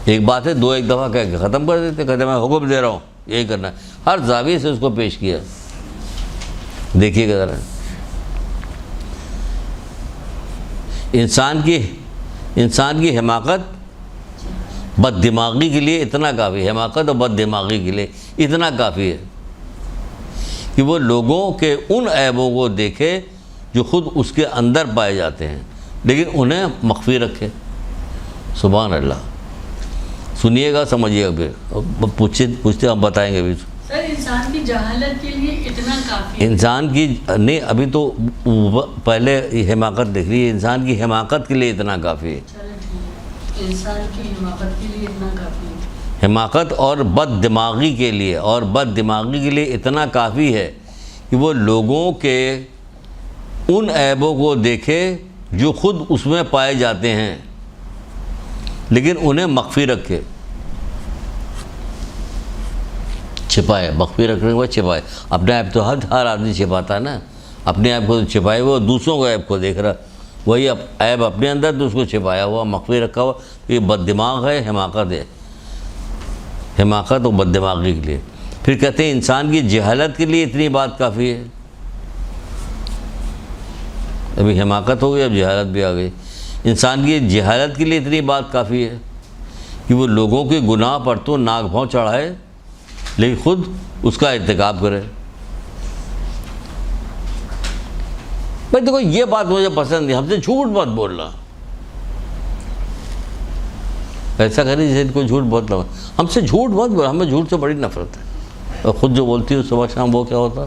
Speaker 1: ایک بات ہے، ایک دفعہ کہہ کے ختم کر دیتے، کہتے میں حکم دے رہا ہوں یہی کرنا ہے، ہر زاویے سے اس کو پیش کیا۔ دیکھیے گا ذرا، انسان کی حماقت بد دماغی کے لیے اتنا کافی ہے، حماقت اور بد دماغی کے لیے اتنا کافی ہے کہ وہ لوگوں کے ان عیبوں کو دیکھے جو خود اس کے اندر پائے جاتے ہیں، لیکن انہیں مخفی رکھے۔ سبحان اللہ، سنیے گا، سمجھیے گا، پھر پوچھتے ہم بتائیں گے بھی۔
Speaker 2: سر انسان کی جہالت کے لیے اتنا کافی ہے؟
Speaker 1: انسان کی نہیں، ابھی تو پہلے حماقت دیکھ رہی ہے، انسان کی حماقت کے لیے اتنا کافی ہے،
Speaker 2: چلو ٹھیک ہے، انسان کی حماقت کے لیے اتنا کافی ہے،
Speaker 1: حماقت اور بد دماغی کے لیے اتنا کافی ہے کہ وہ لوگوں کے ان عیبوں کو دیکھے جو خود اس میں پائے جاتے ہیں، لیکن انہیں مخفی رکھے، چھپائے، مخفی رکھنے کے بعد چھپائے۔ اپنے عیب تو ہر آدمی چھپاتا ہے نا، اپنے عیب کو چھپائے وہ دوسروں کو عیب کو دیکھ رہا، وہی عیب اپنے اندر تو اس کو چھپایا ہوا، مخفی رکھا ہوا، یہ بد دماغ ہے، حماقت ہے، حماقت اور بد دماغی کے لیے۔ پھر کہتے ہیں انسان کی جہالت کے لیے اتنی بات کافی ہے، ابھی حماقت ہو گئی، اب جہالت بھی آ گئی۔ انسان کی جہالت کے لیے اتنی بات کافی ہے کہ وہ لوگوں کے گناہ پر تو ناک بھون چڑھائے لیکن خود اس کا ارتکاب کرے۔ بھائی دیکھو، یہ بات مجھے پسند نہیں، ہم سے جھوٹ مت بولنا، ایسا کریں جیسے کوئی جھوٹ بہت لگا، ہم سے جھوٹ مت بولنا، ہمیں جھوٹ سے بڑی نفرت ہے، اور خود جو بولتی ہے صبح شام وہ کیا ہوتا،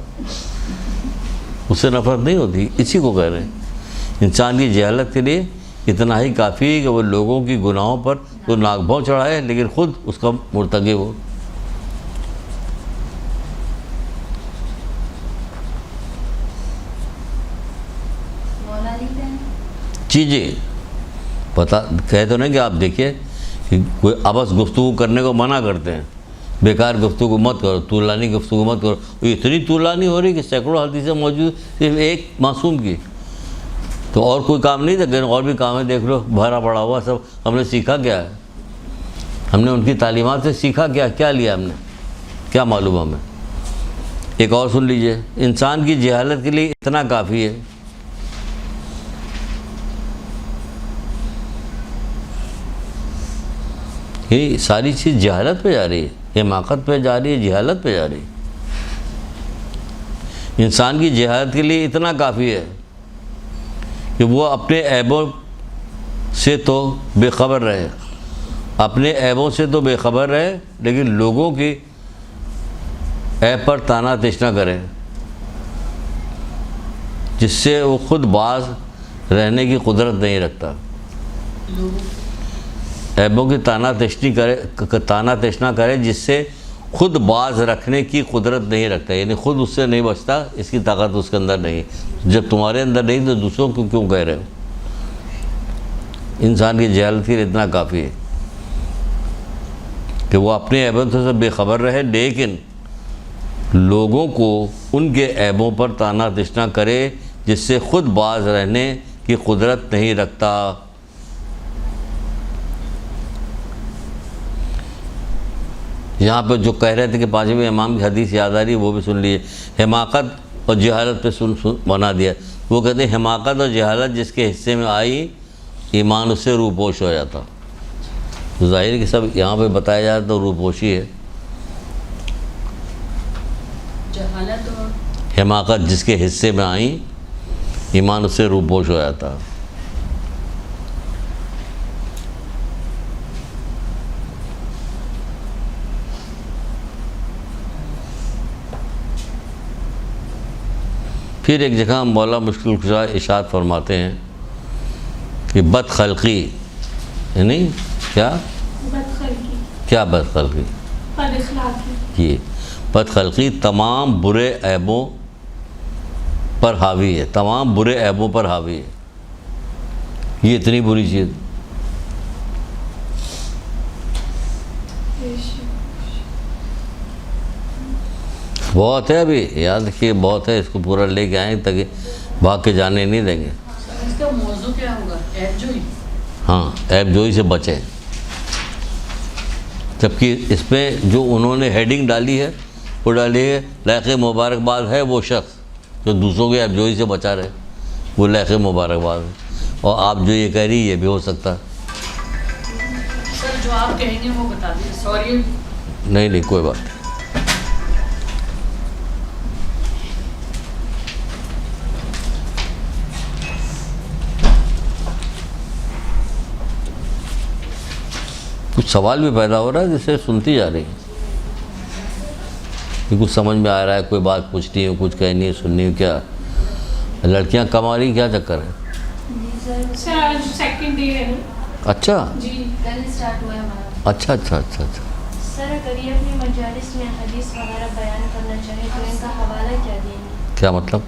Speaker 1: اس سے نفرت نہیں ہوتی، اسی کو کہہ رہے ہیں۔ انسان کی جہالت کے لیے اتنا ہی کافی ہے کہ وہ لوگوں کی گناہوں پر تو ناک بھون چڑھائے لیکن خود اس کا مرتکب ہو۔ چیزیں پتا کہہ تو نہیں کہ آپ دیکھیے کہ کوئی آپس گفتگو کرنے کو منع کرتے ہیں، بیکار گفتگو مت کرو، طولانی گفتگو مت کرو، اتنی طولانی ہو رہی کہ سینکڑوں حدیثیں موجود صرف ایک معصوم کی، تو اور کوئی کام نہیں تھا، اور بھی کام ہے، دیکھ لو بھرا پڑا ہوا سب۔ ہم نے سیکھا کیا ہے؟ ہم نے ان کی تعلیمات سے سیکھا کیا لیا ہم نے؟ کیا معلوم ہمیں؟ ایک اور سن لیجئے، انسان کی جہالت کے لیے اتنا کافی ہے یہ ساری چیز جہالت پہ جا رہی ہے، حماقت پہ جا رہی ہے، جہالت پہ جا رہی ہے۔ انسان کی جہالت کے لیے اتنا کافی ہے کہ وہ اپنے عیبوں سے تو بے خبر رہے، اپنے عیبوں سے تو بے خبر رہے لیکن لوگوں کی عیب پر طعنہ تشنا کرے، جس سے وہ خود باز رہنے کی قدرت نہیں رکھتا، عیبوں کی طعنہ تشنا کرے جس سے خود باز رکھنے کی قدرت نہیں رکھتا، یعنی خود اس سے نہیں بچتا، اس کی طاقت اس کے اندر نہیں۔ جب تمہارے اندر نہیں تو دوسروں کو کیوں کہہ رہے ہو؟ انسان کی جہالت کے لیے اتنا کافی ہے کہ وہ اپنے عیبوں سے بے خبر رہے لیکن لوگوں کو ان کے عیبوں پر طعنہ تشنا کرے جس سے خود باز رہنے کی قدرت نہیں رکھتا۔ یہاں پہ جو کہہ رہے تھے کہ پانچویں امام کی حدیث یاد آ رہی ہے، وہ بھی سن لیے۔ حماقت اور جہالت پہ بنا دیا۔ وہ کہتے ہیں حماقت اور جہالت جس کے حصے میں آئی ایمان اس سے روپوش ہو جاتا۔ ظاہر کہ سب یہاں پہ بتایا جاتا تو روپوشی ہے۔
Speaker 2: جہالت اور
Speaker 1: حماقت جس کے حصے میں آئی ایمان اس سے روپوش ہو جاتا۔ پھر ایک جگہ مولا مشکل کشا ارشاد فرماتے ہیں کہ بد خلقی، یعنی کیا بد خلقی؟ یہ بد خلقی تمام برے عیبوں پر حاوی ہے، تمام برے عیبوں پر حاوی ہے۔ یہ اتنی بری چیز بہت ہے، ابھی یاد رکھیے بہت ہے، اس کو پورا لے کے آئیں تاکہ بھاگ کے جانے نہیں دیں گے۔
Speaker 2: اس کا موضوع کیا ہوگا؟ عیب جوئی؟
Speaker 1: ہاں، عیب جوئی سے بچیں۔ جبکہ اس میں جو انہوں نے ہیڈنگ ڈالی ہے وہ ڈالی ہے لائق مبارکباد ہے وہ شخص جو دوسروں کے عیب جوئی سے بچا رہے، وہ لائق مبارکباد ہے۔ اور آپ جو یہ کہہ رہی یہ بھی ہو سکتا ہے۔
Speaker 2: سر جو آپ کہیں گے وہ بتا دیجیے۔ سوری۔
Speaker 1: نہیں کوئی بات نہیں۔ کچھ سوال بھی پیدا ہو رہا ہے جسے سنتی جا رہی ہے کہ کچھ سمجھ میں آ رہا ہے، کوئی بات پوچھنی ہے، کچھ کہنی ہے، سننی ہے۔ کیا لڑکیاں کم آ رہی، کیا چکر ہے؟
Speaker 4: سر آج سیکنڈ ڈے ہے نا۔
Speaker 1: اچھا
Speaker 4: جی
Speaker 5: کل اسٹارٹ ہوا ہے ہمارا۔
Speaker 1: اچھا۔
Speaker 5: سر اگر یہ اپنی مجالس میں حدیث وغیرہ بیان کرنا چاہیں تو ان کا حوالہ کیا دیں گے؟
Speaker 1: کیا مطلب؟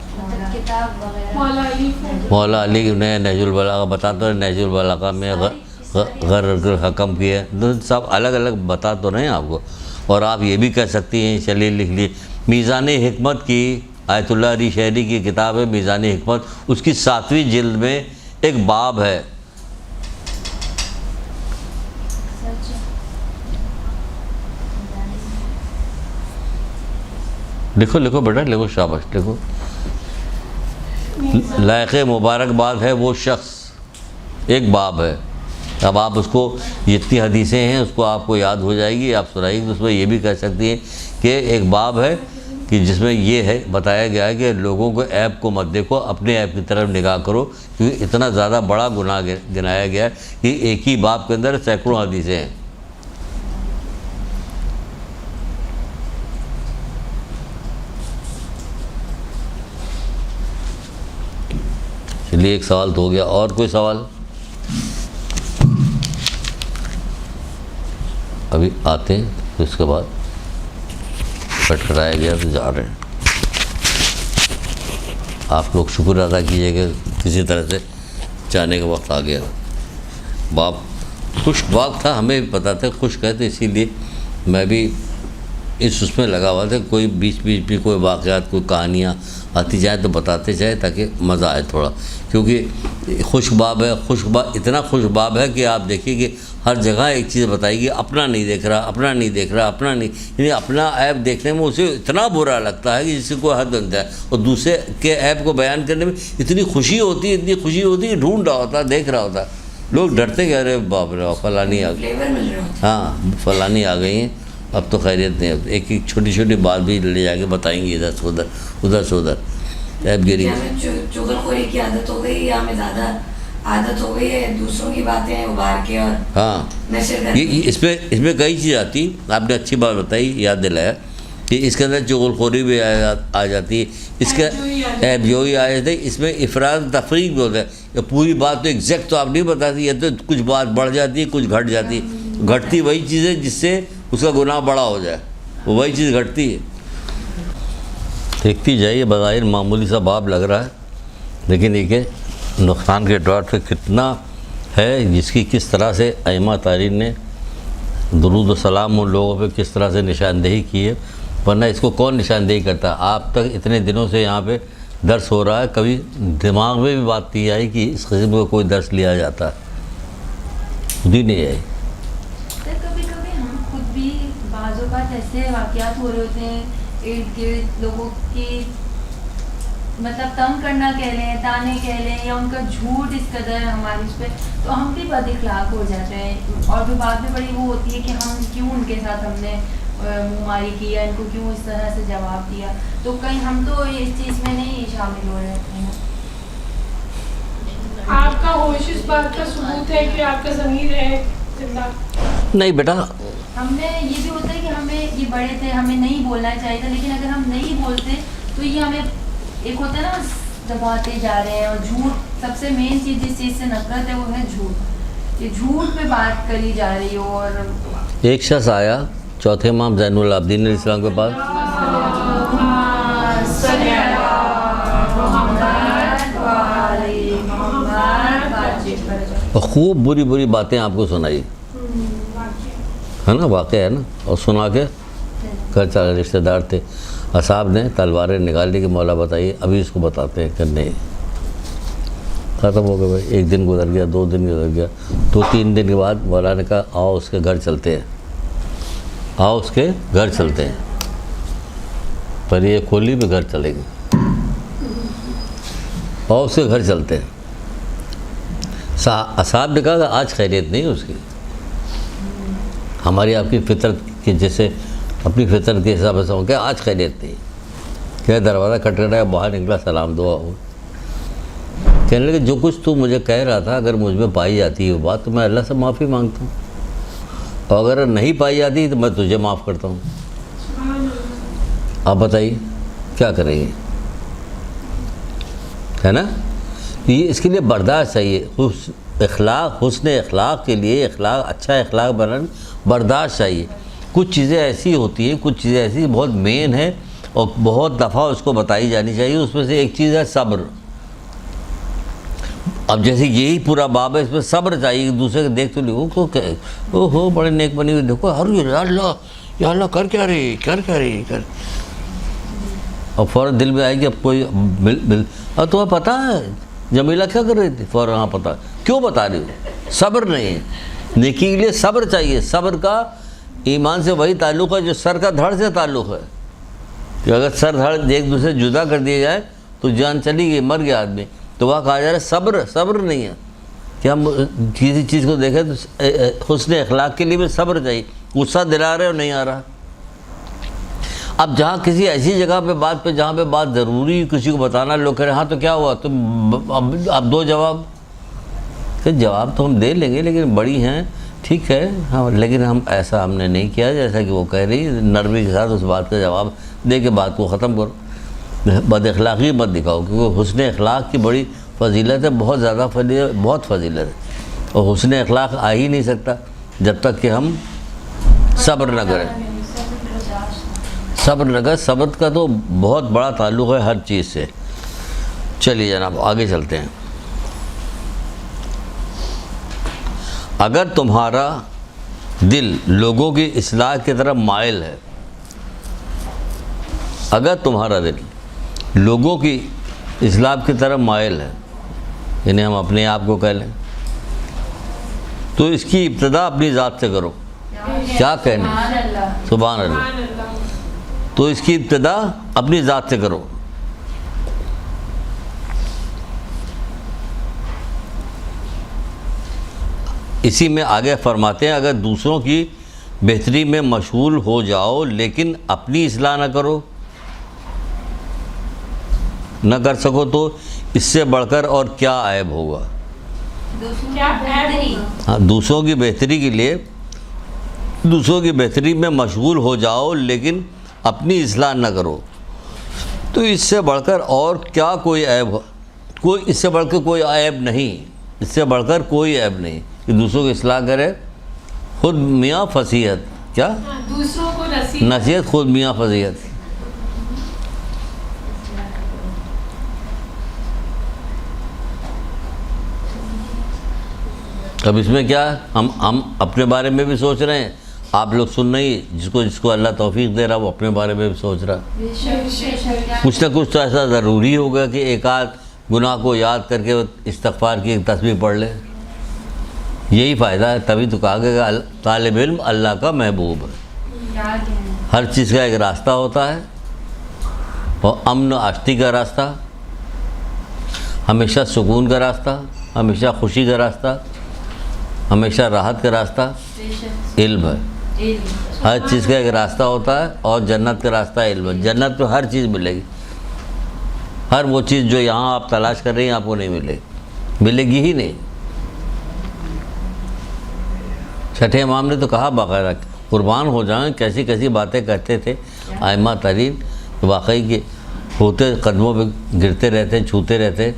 Speaker 5: کتاب وغیرہ۔
Speaker 4: مولا علی
Speaker 1: مولا علی نے نہج البلاغہ بتاتا ہے، نہج البلاغہ میں غیر حکم کی ہے، سب الگ الگ بتا تو رہے ہیں آپ کو۔ اور آپ یہ بھی کہہ سکتی ہیں، چلیے لکھ لیے میزان حکمت کی، آیت اللہ علی شہری کی کتاب ہے میزان حکمت، اس کی 7ویں جلد میں ایک باب ہے۔ لکھو بیٹا، لکھو، شاباش لکھو۔ لائق مبارکباد ہے وہ شخص، ایک باب ہے۔ اب آپ اس کو جتنی حدیثیں ہیں اس کو آپ کو یاد ہو جائے گی، آپ سنائیں گے تو اس میں یہ بھی کہہ سکتی ہیں کہ ایک باب ہے کہ جس میں یہ ہے بتایا گیا ہے کہ لوگوں کو عیب کو مت دیکھو، اپنے عیب کی طرف نگاہ کرو، کیونکہ اتنا زیادہ بڑا گناہ گنایا گیا ہے کہ ایک ہی باب کے اندر سینکڑوں حدیثیں ہیں۔ چلیے ایک سوال تو ہو گیا، اور کوئی سوال؟ ابھی آتے ہیں تو اس کے بعد کٹ کرایا گیا تو جا رہے ہیں۔ آپ لوگ شکر ادا کیجیے کہ کسی طرح سے جانے کا وقت آ گیا۔ باپ خشک باغ تھا، ہمیں بھی پتہ تھا خشک ہے، تو اسی لیے میں بھی اس میں لگا ہوا تھا، کوئی بیچ بھی کوئی واقعات، کوئی کہانیاں آتی جائیں تو بتاتے جائیں تاکہ مزہ آئے تھوڑا، کیونکہ خشک باب ہے۔ خشک باب اتنا خشک باب ہے کہ آپ دیکھیے کہ ہر جگہ ایک چیز بتائے گی، اپنا نہیں دیکھ رہا، اپنا نہیں دیکھ رہا، اپنا نہیں، یعنی اپنا عیب دیکھنے میں اسے اتنا برا لگتا ہے کہ جس سے کوئی حد بنتا ہے، اور دوسرے کے عیب کو بیان کرنے میں اتنی خوشی ہوتی ہے کہ ڈھونڈ رہا ہوتا ہے، دیکھ رہا ہوتا ہے۔ لوگ ڈرتے کہہ رہے باپ رے فلانی آ گئی، ہاں فلانی آ گئی ہیں، اب تو خیریت نہیں۔ ایک چھوٹی چھوٹی بات بھی لے جا کے بتائیں گے، ادھر سے ادھر، ادھر سے ادھر، عیب گیری۔
Speaker 3: چغل خوری کی عادت ہو گئی یا ہمیں زیادہ عادت ہو گئی ہے دوسروں کی باتیں ابھار کے اور
Speaker 1: ہاں،
Speaker 3: نشر کرنے کی؟
Speaker 1: اس میں کئی چیز آتی، آپ نے اچھی بات بتائی، یاد دلایا کہ اس کے اندر چغل خوری بھی آ جاتی ہے، اس کا عیب جوئی آ جاتی ہے، اس میں افراد تفریق بھی ہوتا ہے۔ یہ پوری بات تو ایگزیکٹ تو آپ نہیں بتاتی، یہ تو کچھ بات بڑھ جاتی ہے، کچھ گھٹ جاتی ہے۔ گھٹتی وہی چیز ہے جس سے اس کا گناہ بڑا ہو جائے، وہ وہی چیز گھٹتی ہے۔ دیکھتی جائیے، بظاہر معمولی سا باب لگ رہا ہے، لیکن یہ کہ نقصان کے طور پہ کتنا ہے، جس کی کس طرح سے ائمہ تارین نے درود و سلام ان لوگوں پہ کس طرح سے نشاندہی کی ہے، ورنہ اس کو کون نشاندہی کرتا؟ آپ تک اتنے دنوں سے یہاں پہ درس ہو رہا ہے، کبھی دماغ میں بھی بات نہیں آئی کہ اس قسم کا کوئی درس لیا جاتا، خود ہی نہیں آئی۔
Speaker 6: سر کبھی کبھی ہم خود بھی بعض اوقات ایسے واقعات ہو رہے ہوتے ہیں ارد گرد لوگوں کی، مطلب تنگ کرنا کہہ لیں، تانے کہہ لیں، یا ان کا جھوٹ اس قدر ہماری اس پہ، تو ہم بھی بد اخلاق ہو جاتے ہیں، اور جو بات میں بڑی وہ ہوتی ہے کہ ہم کیوں ان کے ساتھ ہم نے منہ ماری کی یا ان کو کیوں اس طرح سے جواب دیا، تو کہیں ہم تو اس چیز میں نہیں شامل ہو رہے ہیں۔
Speaker 4: آپ کا ہوش اس بات کا ثبوت ہے کہ آپ کا ضمیر ہے زندہ؟
Speaker 1: نہیں بیٹا،
Speaker 6: ہم نے یہ بھی ہوتا ہے کہ ہمیں یہ بڑے تھے، ہمیں نہیں بولنا چاہیے تھا، لیکن اگر ہم نہیں بولتے تو یہ ہمیں ایک ہوتا ہے نا دباتے جا رہے ہیں، اور جھوٹ سب سے مین چیز جس چیز سے نفرت ہے وہ ہے جھوٹ، یہ جھوٹ پہ بات کری جا رہی ہو۔ اور
Speaker 1: ایک شخص آیا چوتھے امام زین العابدین علیہ السلام کے پاس، اور خوب بری بری باتیں آپ کو سنائی، ہے نا، واقعہ ہے نا، اور سنا کے گھر چلے، رشتہ دار تھے، اصحاب نے تلواریں نکال لی کہ مولا بتائیے، ابھی اس کو بتاتے ہیں کہ نہیں، ختم ہو گیا بھائی۔ ایک دن گزر گیا، 2 دن گزر گیا، 2-3 دن کے بعد مولا نے کہا آؤ اس کے گھر چلتے ہیں، آؤ اس کے گھر چلتے ہیں، پر یہ کھولی پہ گھر چلیں گے، آؤ اس کے گھر چلتے ہیں۔ اصحاب نے کہا کہ آج خیریت نہیں اس کی، ہماری آپ کی فطرت کی جیسے اپنی فطرت کے حساب سے ہوں کہ آج خیریت نہیں، کہ دروازہ کھٹکھٹایا، باہر نکلا، سلام دعا ہو، کہنے لگے جو کچھ تو مجھے کہہ رہا تھا اگر مجھ میں پائی جاتی ہے وہ بات تو میں اللہ سے معافی مانگتا ہوں، اور اگر نہیں پائی جاتی تو میں تجھے معاف کرتا ہوں۔ آپ بتائیے کیا کریں گے، ہے نا؟ یہ اس کے لیے برداشت چاہیے، حسن اخلاق کے لیے، اچھا اخلاق بنانا برداشت چاہیے۔ کچھ چیزیں ایسی ہوتی ہیں، کچھ چیزیں ایسی بہت مین ہیں اور بہت دفعہ اس کو بتائی جانی چاہیے، اس میں سے ایک چیز ہے صبر۔ اب جیسے یہی پورا باب ہے، اس میں صبر چاہیے، ایک دوسرے کو دیکھ تو لے او ہو بڑے نیک بنی ہوئی، دیکھو یا اللہ کر کیا رہی کر، اور فوراً دل میں آئے گی اب کوئی اور تمہیں پتہ ہے جمیلہ کیا کر رہی تھی، فوراً ہاں پتہ، کیوں بتا رہی ہو؟ صبر نہیں ہے، نیکی کے لیے صبر چاہیے۔ صبر کا ایمان سے وہی تعلق ہے جو سر کا دھڑ سے تعلق ہے، کہ اگر سر دھڑ ایک دوسرے جدا کر دیا جائے تو جان چلی گئی، مر گیا آدمی، تو وہاں کہا جا رہا ہے صبر نہیں ہے کہ ہم کسی چیز کو دیکھیں تو حسن اخلاق کے لیے بھی صبر چاہیے، غصہ دلا رہے اور نہیں آ رہا۔ اب جہاں کسی ایسی جگہ پہ جہاں پہ بات ضروری کسی کو بتانا، لوگ کہہ رہے ہیں ہاں تو کیا ہوا، تم اب دو جواب، کہ جواب تو ہم دے لیں گے لیکن بڑی ہیں، ٹھیک ہے ہاں، لیکن ایسا ہم نے نہیں کیا جیسا کہ وہ کہہ رہی، نرمی کے ساتھ اس بات کا جواب دے کے بات کو ختم کرو، بد اخلاقی مت دکھاؤ، کیونکہ حسن اخلاق کی بڑی فضیلت ہے، بہت زیادہ بہت فضیلت ہے، اور حسن اخلاق آ ہی نہیں سکتا جب تک کہ ہم صبر نہ کریں۔ صبر کا تو بہت بڑا تعلق ہے ہر چیز سے۔ چلیے جناب آگے چلتے ہیں۔ اگر تمہارا دل لوگوں کی اصلاح کی طرف مائل ہے، اگر تمہارا دل لوگوں کی اصلاح کی طرف مائل ہے، یعنی ہم اپنے آپ کو کہہ لیں، تو اس کی ابتدا اپنی ذات سے کرو۔ کیا کہنے؟ سبحان اللہ۔ تو اس کی ابتدا اپنی ذات سے کرو۔ اسی میں آگے فرماتے ہیں اگر دوسروں کی بہتری میں مشغول ہو جاؤ لیکن اپنی اصلاح نہ کرو، نہ کر سکو تو اس سے بڑھ کر اور کیا عیب ہوگا۔ ہاں، دوسروں کی بہتری کے لیے، دوسروں کی بہتری میں مشغول ہو جاؤ لیکن اپنی اصلاح نہ کرو تو اس سے بڑھ کر اور کیا کوئی عیب ہو، اس سے بڑھ کر کوئی عیب نہیں، اس سے بڑھ کر کوئی عیب نہیں کہ دوسروں کی اصلاح کرے۔ خود میاں فصیحت، کیا
Speaker 4: دوسروں کو
Speaker 1: نصیحت، خود میاں فصیحت۔ اب اس میں کیا ہے، ہم اپنے بارے میں بھی سوچ رہے ہیں آپ لوگ سن نہیں، جس کو اللہ توفیق دے رہا وہ اپنے بارے میں بھی سوچ رہا. کچھ نہ کچھ تو ایسا ضروری ہوگا کہ ایک آدھ گناہ کو یاد کر کے استغفار کی ایک تسبیح پڑھ لے. یہی فائدہ ہے. تبھی تو کہا گیا کہ طالب علم اللہ کا محبوب ہے. ہر چیز کا ایک راستہ ہوتا ہے، اور امن و آشتی کا راستہ، ہمیشہ سکون کا راستہ، ہمیشہ خوشی کا راستہ، ہمیشہ راحت کا راستہ علم ہے. ہر چیز کا ایک راستہ ہوتا ہے، اور جنت کا راستہ علم ہے. جنت میں ہر چیز ملے گی. ہر وہ چیز جو یہاں آپ تلاش کر رہی ہیں آپ کو نہیں ملے گی ہی نہیں. چھٹے امام نے تو کہا باقاعدہ، قربان ہو جائیں کیسی کیسی باتیں کہتے تھے ائمہ ترین، واقعی کہ ہوتے قدموں پہ گرتے رہتے، چھوتے رہتے،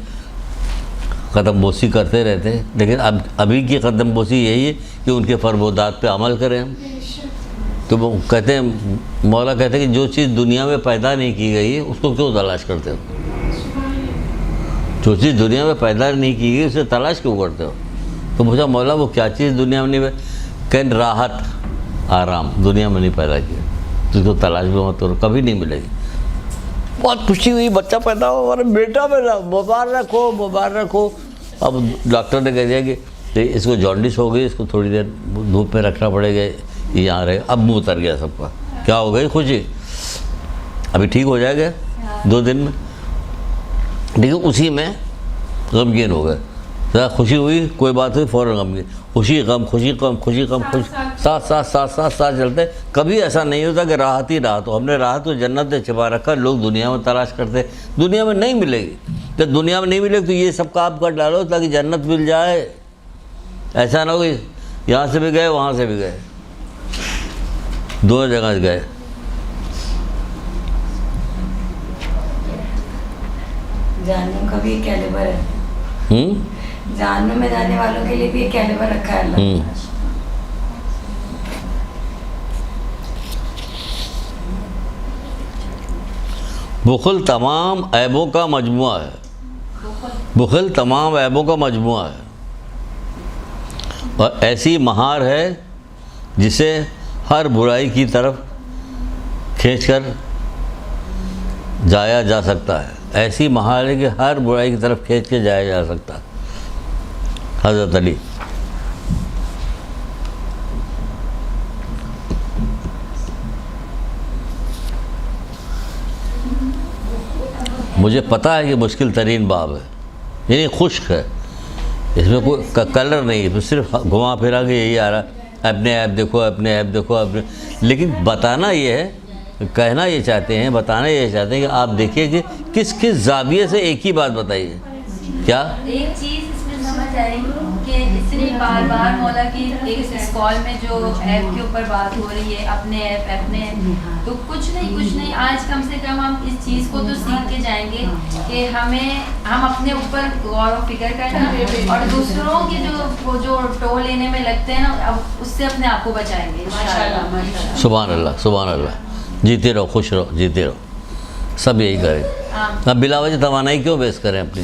Speaker 1: قدم بوسی کرتے رہتے. لیکن ابھی کی قدم بوسی یہی ہے کہ ان کے فرمودات پہ عمل کریں ہم. تو وہ کہتے ہیں، مولا کہتے ہیں کہ جو چیز دنیا میں پیدا نہیں کی گئی ہے اس کو کیوں تلاش کرتے ہو؟ جو چیز دنیا میں پیدا نہیں کی گئی اسے تلاش کیوں کرتے ہو؟ تو پوچھا مولا وہ کیا چیز دنیا میں نہیں، کہ راحت آرام دنیا میں نہیں پیدا کیا، جس کو تلاش بھی مت کرو، کبھی نہیں ملے گی. بہت خوشی ہوئی، بچہ پیدا ہو، ہمارا بیٹا پیدا، مبارک ہو مبارک ہو. اب ڈاکٹر نے کہہ دیا کہ اس کو جانڈس ہو گئی، اس کو تھوڑی دیر دھوپ میں رکھنا پڑے گا، یہ یہاں رہے. اب منہ اتر گیا سب کا. کیا ہو گئی؟ خوشی. ابھی ٹھیک ہو جائے گا 2 دن میں. لیکن اسی میں غمگین ہو گئے. ذرا خوشی ہوئی، کوئی بات ہوئی، فوراً غمگین. خوشی غم خوشی غم خوشی غم خوشی، ساتھ چلتے. کبھی ایسا نہیں ہوتا کہ راحت ہی راحت ہو. ہم نے راحت کو جنت سے چھپا رکھا. لوگ دنیا میں تلاش کرتے، دنیا میں نہیں ملے گی. جب دنیا میں نہیں ملے گی تو یہ سب کام کر ڈالو تاکہ جنت مل جائے. ایسا نہ ہو کہ یہاں سے بھی گئے وہاں سے بھی گئے، دونوں جگہ سے گئے.
Speaker 3: جہنم کا بھی ایک کیلیبر ہے. جہنم میں جانے والوں کے لیے بھی ایک کیلیبر رکھا ہے اللہ.
Speaker 1: بخل تمام عیبوں کا مجموعہ ہے. بخل تمام عیبوں کا مجموعہ ہے، اور ایسی مہار ہے جسے ہر برائی کی طرف کھینچ کر جایا جا سکتا ہے. ایسی مہار ہے کہ ہر برائی کی طرف کھینچ کے جایا جا سکتا ہے. حضرت علی. مجھے پتہ ہے کہ مشکل ترین باب ہے، یعنی خشک ہے، اس میں کوئی کلر نہیں ہے، صرف گھما پھرا کے یہی آ رہا ہے، اپنے ایپ دیکھو اپنے ایپ دیکھو اپنے. لیکن بتانا یہ ہے، کہنا یہ چاہتے ہیں، بتانا یہ چاہتے ہیں کہ آپ دیکھیے کہ کس زاویے سے ایک ہی بات بتائیے. کیا
Speaker 6: ایک چیز اس میں سمجھ آئی کہ اس نے بار بار مولا کی ایک اس کال میں جو ایپ کے اوپر بات ہو رہی ہے، اپنے ایپ، تو کچھ نہیں آج کم سے کم ہم اس چیز کو تو سیکھ کے جائیں گے کہ ہم اپنے اوپر غور و فکر کرنا، اور دوسروں کے جو ٹو لینے میں لگتے ہیں نا، اب اس سے اپنے آپ کو بچائیں گے.
Speaker 1: سبحان اللہ سبحان اللہ. جیتے رہو، خوش رہو، جیتے رہو. سب یہی کریں. اب بلا وجہ توانائی کیوں ویسٹ کریں اپنی؟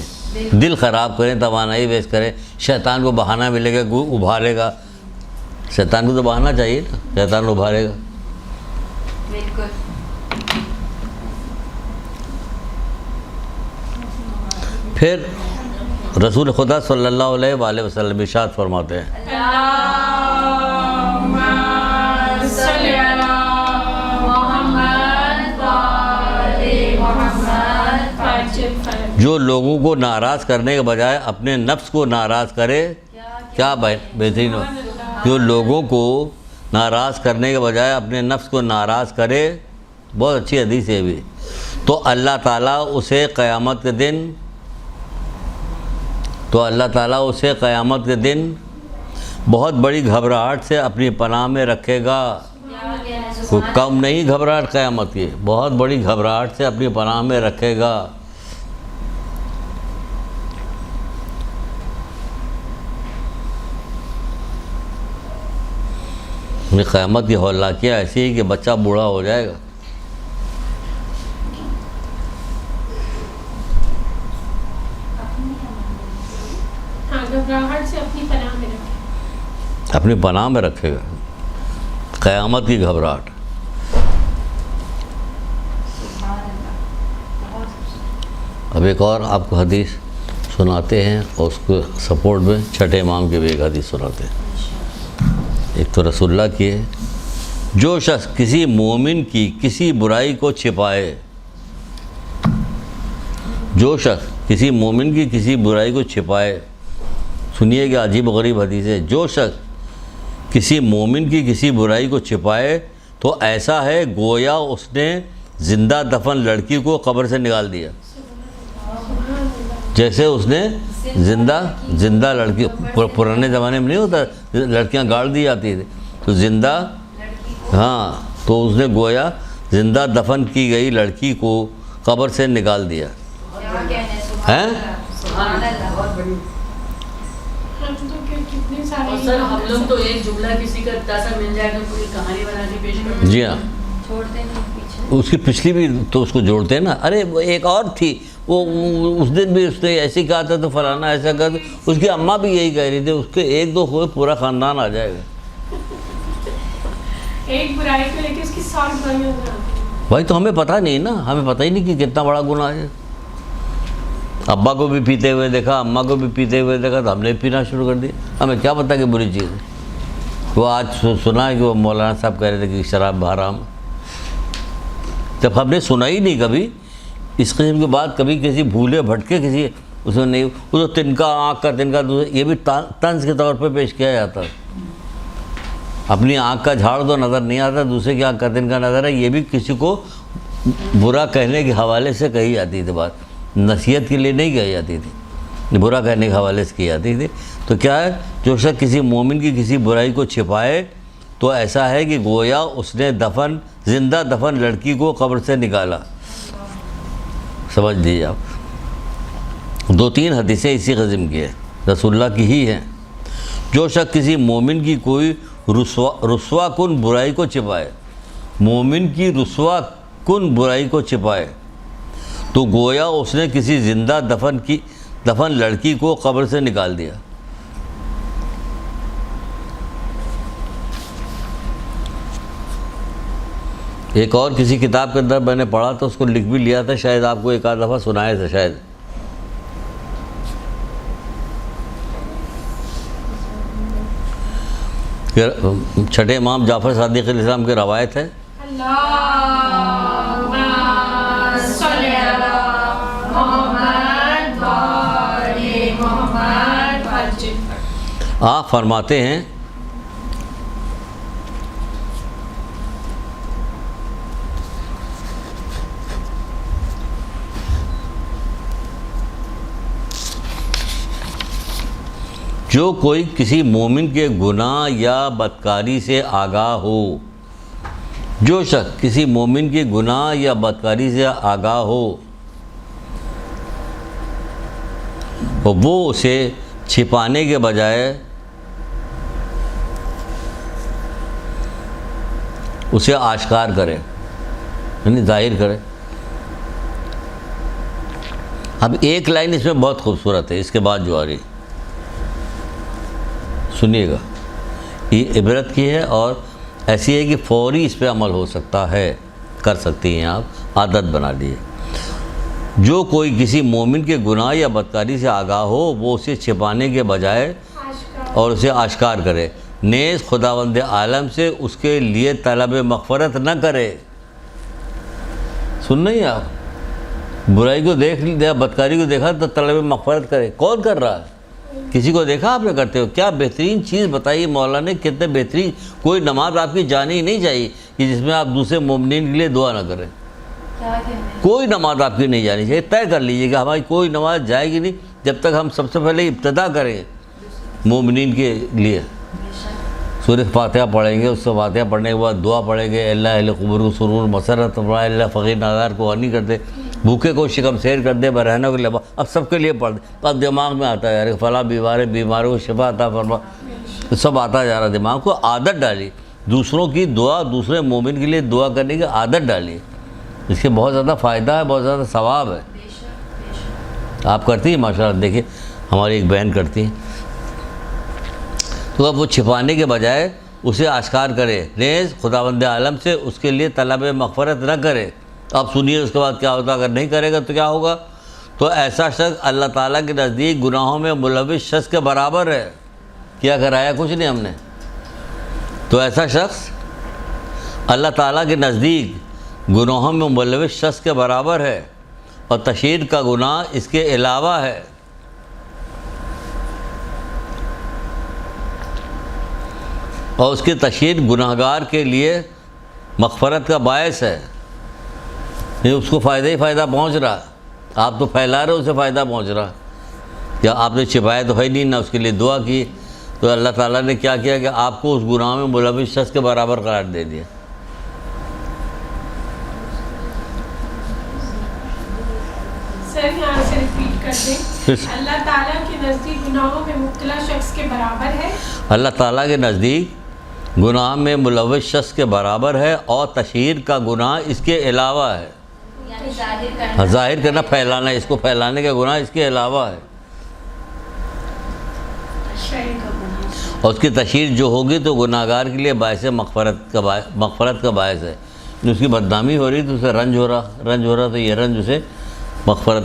Speaker 1: دل خراب کریں، توانائی ویسٹ کریں. شیطان کو بہانہ ملے گا، ابھارے گا. شیطان کو تو بہانہ چاہیے نا، شیطان ابھارے گا.
Speaker 6: بالکل.
Speaker 1: پھر رسول خدا صلی اللہ علیہ وآلہ وسلم ارشاد فرماتے ہیں، جو لوگوں کو ناراض کرنے کے بجائے اپنے نفس کو ناراض کرے. کیا بہترین ہو. جو لوگوں کو ناراض کرنے کے بجائے اپنے نفس کو ناراض کرے، بہت اچھی حدیث ہے بھی، تو اللہ تعالیٰ اسے قیامت کے دن بہت بڑی گھبراہٹ سے اپنی پناہ میں رکھے گا. کوئی کم نہیں گھبراہٹ قیامت کی، بہت بڑی گھبراہٹ سے اپنی پناہ میں رکھے گا. قیامت کی ہولناکیاں ایسی ہے کہ بچہ بوڑھا ہو جائے گا.
Speaker 4: گھبراہٹ سے اپنی پناہ میں رکھے.
Speaker 1: اپنی پناہ میں رکھے گا. قیامت کی گھبراہٹ. اب ایک اور آپ کو حدیث سناتے ہیں اور اس کو سپورٹ میں چھٹے امام کی بھی ایک حدیث سناتے ہیں. ایک تو رسول اللہ کی ہے، جو شخص کسی مومن کی کسی برائی کو چھپائے، جو شخص کسی مومن کی کسی برائی کو چھپائے، سنیے کہ عجیب و غریب حدیث ہے، جو شخص کسی مومن کی کسی برائی کو چھپائے تو ایسا ہے گویا اس نے زندہ دفن لڑکی کو قبر سے نکال دیا. جیسے اس نے زندہ لڑکی، پرانے زمانے میں نہیں ہوتا لڑکیاں گاڑ دی جاتی تھی، تو زندہ، ہاں، تو اس نے گویا زندہ دفن کی گئی لڑکی کو قبر سے نکال دیا. ہیں
Speaker 4: کتنے سارے
Speaker 2: اور سر ہم لوگ تو ایک جملہ کسی کا تاثر مل جائے تو پوری کہانی بنا کے پیش کرتے ہیں.
Speaker 1: جی ہاں،
Speaker 6: چھوڑتے نہیں پیچھے.
Speaker 1: اس کی پچھلی بھی تو اس کو جوڑتے ہیں نا. ارے وہ ایک اور تھی، وہ اس دن بھی اس نے ایسے کہا تھا تو فلانا ایسا کہا تھا، اس کی اماں بھی یہی کہہ رہی تھی. اس کے ایک دو ہوئے پورا خاندان آ جائے گا.
Speaker 4: ایک برائی کو لے کے اس کی 60 برائیاں ہو جاتی ہیں.
Speaker 1: بھائی تو ہمیں پتہ نہیں نا، ہمیں پتہ ہی نہیں کہ کتنا بڑا گناہ ہے. ابا کو بھی پیتے ہوئے دیکھا، اماں کو بھی پیتے ہوئے دیکھا تو ہم نے پینا شروع کر دیا. ہمیں کیا پتہ کہ بری چیز ہے. وہ آج سنا ہے کہ وہ مولانا صاحب کہہ رہے تھے کہ شراب حرام. جب ہم نے سنا ہی نہیں کبھی اس قسم کی بات، کبھی کسی بھولے بھٹکے کسی اس میں نہیں، وہ تو تنکا آنکھ کا تنکا، یہ بھی طنز کے طور پہ پیش کیا جاتا ہے. اپنی آنکھ کا جھاڑ تو نظر نہیں آتا، دوسرے کی آنکھ کا تنکا نظر ہے. یہ بھی کسی کو برا کہنے کے حوالے سے کہی جاتی تھی بات، نصیحت کے لیے نہیں کہی جاتی تھی، برا کہنے کے حوالے سے کی جاتی تھی. تو کیا ہے، جو شخص کسی مومن کی کسی برائی کو چھپائے تو ایسا ہے کہ گویا اس نے زندہ دفن لڑکی کو قبر سے نکالا. سمجھ لیجیے آپ. 2-3 حدیثیں اسی قسم کی ہیں، رسول اللہ کی ہی ہیں. جو شخص کسی مومن کی کوئی رسوا کن برائی کو چھپائے، مومن کی رسوا کن برائی کو چھپائے تو گویا اس نے کسی زندہ دفن لڑکی کو قبر سے نکال دیا. ایک اور کسی کتاب کے اندر میں نے پڑھا تھا، اس کو لکھ بھی لیا تھا، شاید آپ کو ایک آدھ دفعہ سنایا تھا شاید. چھٹے امام جعفر صادق علیہ السلام کی روایت ہے،
Speaker 4: اللہم صلی علی محمد و آل محمد.
Speaker 1: آپ فرماتے ہیں جو کوئی کسی مومن کے گناہ یا بدکاری سے آگاہ ہو، جو شخص کسی مومن کے گناہ یا بدکاری سے آگاہ ہو وہ اسے چھپانے کے بجائے اسے آشکار کرے، یعنی ظاہر کرے. اب ایک لائن اس میں بہت خوبصورت ہے، اس کے بعد جو آ رہی سنیے گا، یہ عبرت کی ہے اور ایسی ہے کہ فوری اس پہ عمل ہو سکتا ہے، کر سکتی ہیں آپ، عادت بنا لیے. جو کوئی کسی مومن کے گناہ یا بدکاری سے آگاہ ہو وہ اسے چھپانے کے بجائے اور اسے آشکار کرے، نیز خداوند عالم سے اس کے لیے طلب مغفرت نہ کرے. سن رہی ہیں آپ؟ برائی کو دیکھ لیا، بدکاری کو دیکھا تو طلب مغفرت کرے. کون کر رہا ہے؟ کسی کو دیکھا آپ نے کرتے ہو؟ کیا بہترین چیز بتائی مولا نے، کتنے بہترین. کوئی نماز آپ کی جانی ہی نہیں چاہیے کہ جس میں آپ دوسرے مومنین کے لیے دعا نہ کریں. کوئی نماز آپ کی نہیں جانی چاہیے. طے کر لیجیے کہ ہماری کوئی نماز جائے گی نہیں جب تک ہم سب سے پہلے ابتدا کریں مومنین کے لیے. سورہ فاتحہ پڑھیں گے، اس سے فاتحہ پڑھنے کے بعد دعا پڑھیں گے، اللہ اہل قبور کو سرور مسرت فرمائے، اللہ فقیر نادار کو غنی کر دے، بھوکے کو شکم سیر کر دے، برہنوں کے لباس. اب سب کے لیے پڑھ دے. اب دماغ میں آتا ہے یار فلاں بیماروں کو شفا عطا فرما، سب آتا جا رہا. دماغ کو عادت ڈالی، دوسروں کی دعا، دوسرے مومن کے لیے دعا کرنے کی عادت ڈالی. اس کے بہت زیادہ فائدہ ہے، بہت زیادہ ثواب ہے. آپ کرتی ہیں ماشاءاللہ. دیکھیں ہماری ایک بہن کرتی ہیں، تو اب وہ چھپانے کے بجائے اسے آشکار کرے، نیز خداوند عالم سے اس کے لیے طلب مغفرت نہ کرے۔ اب سنیے اس کے بعد کیا ہوتا ہے، اگر نہیں کرے گا تو کیا ہوگا؟ تو ایسا شخص اللہ تعالیٰ کے نزدیک گناہوں میں ملوث شخص کے برابر ہے۔ کیا کرایا؟ کچھ نہیں ہم نے۔ تو ایسا شخص اللہ تعالیٰ کے نزدیک گناہوں میں ملوث شخص کے برابر ہے، اور تشہیر کا گناہ اس کے علاوہ ہے۔ اور اس کی تشہیر گناہگار کے لیے مغفرت کا باعث ہے، یہ اس کو فائدہ ہی فائدہ پہنچ رہا۔ آپ تو پھیلا رہے، اسے فائدہ پہنچ رہا۔ کیا آپ نے چھپایا تو ہے نہیں، نہ اس کے لیے دعا کی، تو اللہ تعالیٰ نے کیا کیا کہ آپ کو اس گناہ میں ملوث شخص کے برابر قرار دے دیا۔
Speaker 4: سر یہاں سے ریپیٹ کر دیں، اللہ تعالیٰ کے نزدیک گناہوں میں مبتلا شخص کے برابر ہے،
Speaker 1: اللہ تعالیٰ کے نزدیک گناہ میں ملوث شخص کے برابر ہے، اور تشہیر کا گناہ اس کے علاوہ ہے۔
Speaker 5: یعنی ظاہر کرنا،
Speaker 1: ظاہر کرنا، پھیلانا، اس کو پھیلانے کا گناہ اس کے علاوہ ہے۔ اور اس کی تشہیر جو ہوگی تو گناہگار کے لیے باعث مغفرت کا باعث ہے۔ اس کی بدنامی ہو رہی تو اسے رنج ہو رہا تو یہ رنج اسے مغفرت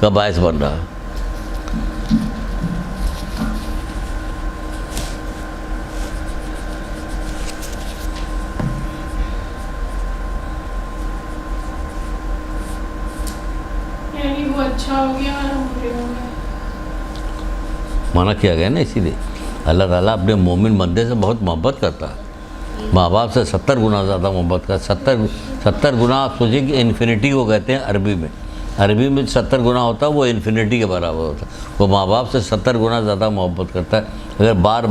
Speaker 1: کا باعث بن رہا۔
Speaker 4: یعنی وہ اچھا ہو گیا اور ہم برے ہو گئے۔
Speaker 1: منع کیا گیا نا، اسی لیے اللہ تعالیٰ اپنے مومن بندے سے بہت محبت کرتا ہے۔ ماں باپ سے 70 گنا زیادہ محبت کرتا ہے۔ 70 گنا آپ سوچیں کہ انفینٹی کو کہتے ہیں عربی میں 70 گنا ہوتا ہے، وہ انفینٹی کے برابر ہوتا ہے۔ وہ ماں باپ سے 70 گنا زیادہ محبت کرتا ہے۔ اگر بار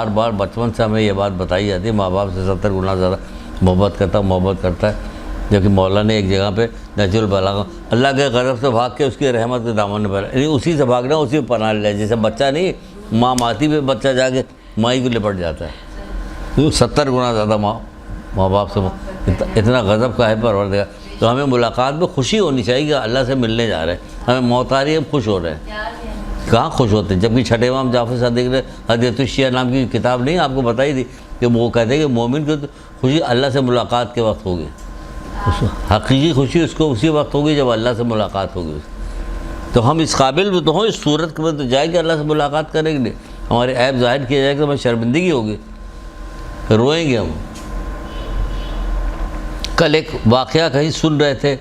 Speaker 1: بار بچپن سے ہمیں یہ بات بتائی جاتی ہے، ماں باپ سے 70 گنا زیادہ محبت کرتا ہے، جبکہ مولا نے ایک جگہ پہ نہج البلاغہ اللہ کے غضب سے بھاگ کے اس کی رحمت کے دامن میں پڑا، یعنی اسی سے بھاگنا، اسی پہ پناہ لے، جیسے بچہ نہیں ماں ماتی پہ بچہ جا کے مائی کو لپٹ جاتا ہے، 70 گنا زیادہ ماں باپ سے اتنا غضب کا ہے پروردگار۔ تو ہمیں ملاقات میں خوشی ہونی چاہیے کہ اللہ سے ملنے جا رہے ہیں، ہمیں موت آ رہی ہے، ہم خوش ہو رہے ہیں۔ کہاں خوش ہوتے ہیں؟ جبکہ چھٹے امام جعفر صادق نے حدیث الشیعہ نام کی کتاب نہیں آپ کو بتائی تھی کہ وہ کہتے ہیں کہ مومن کی خوشی اللہ سے ملاقات کے وقت ہوگی، حقیقی خوشی اس کو اسی وقت ہوگی جب اللہ سے ملاقات ہوگی۔ تو ہم اس قابل بھی تو ہوں، اس صورت میں تو جائے کہ اللہ سے ملاقات کریں گے، ہمارے عیب ظاہر کیا جائے کہ ہمیں شرمندگی ہوگی، روئیں گے ہم۔ کل ایک واقعہ کہیں سن رہے تھے،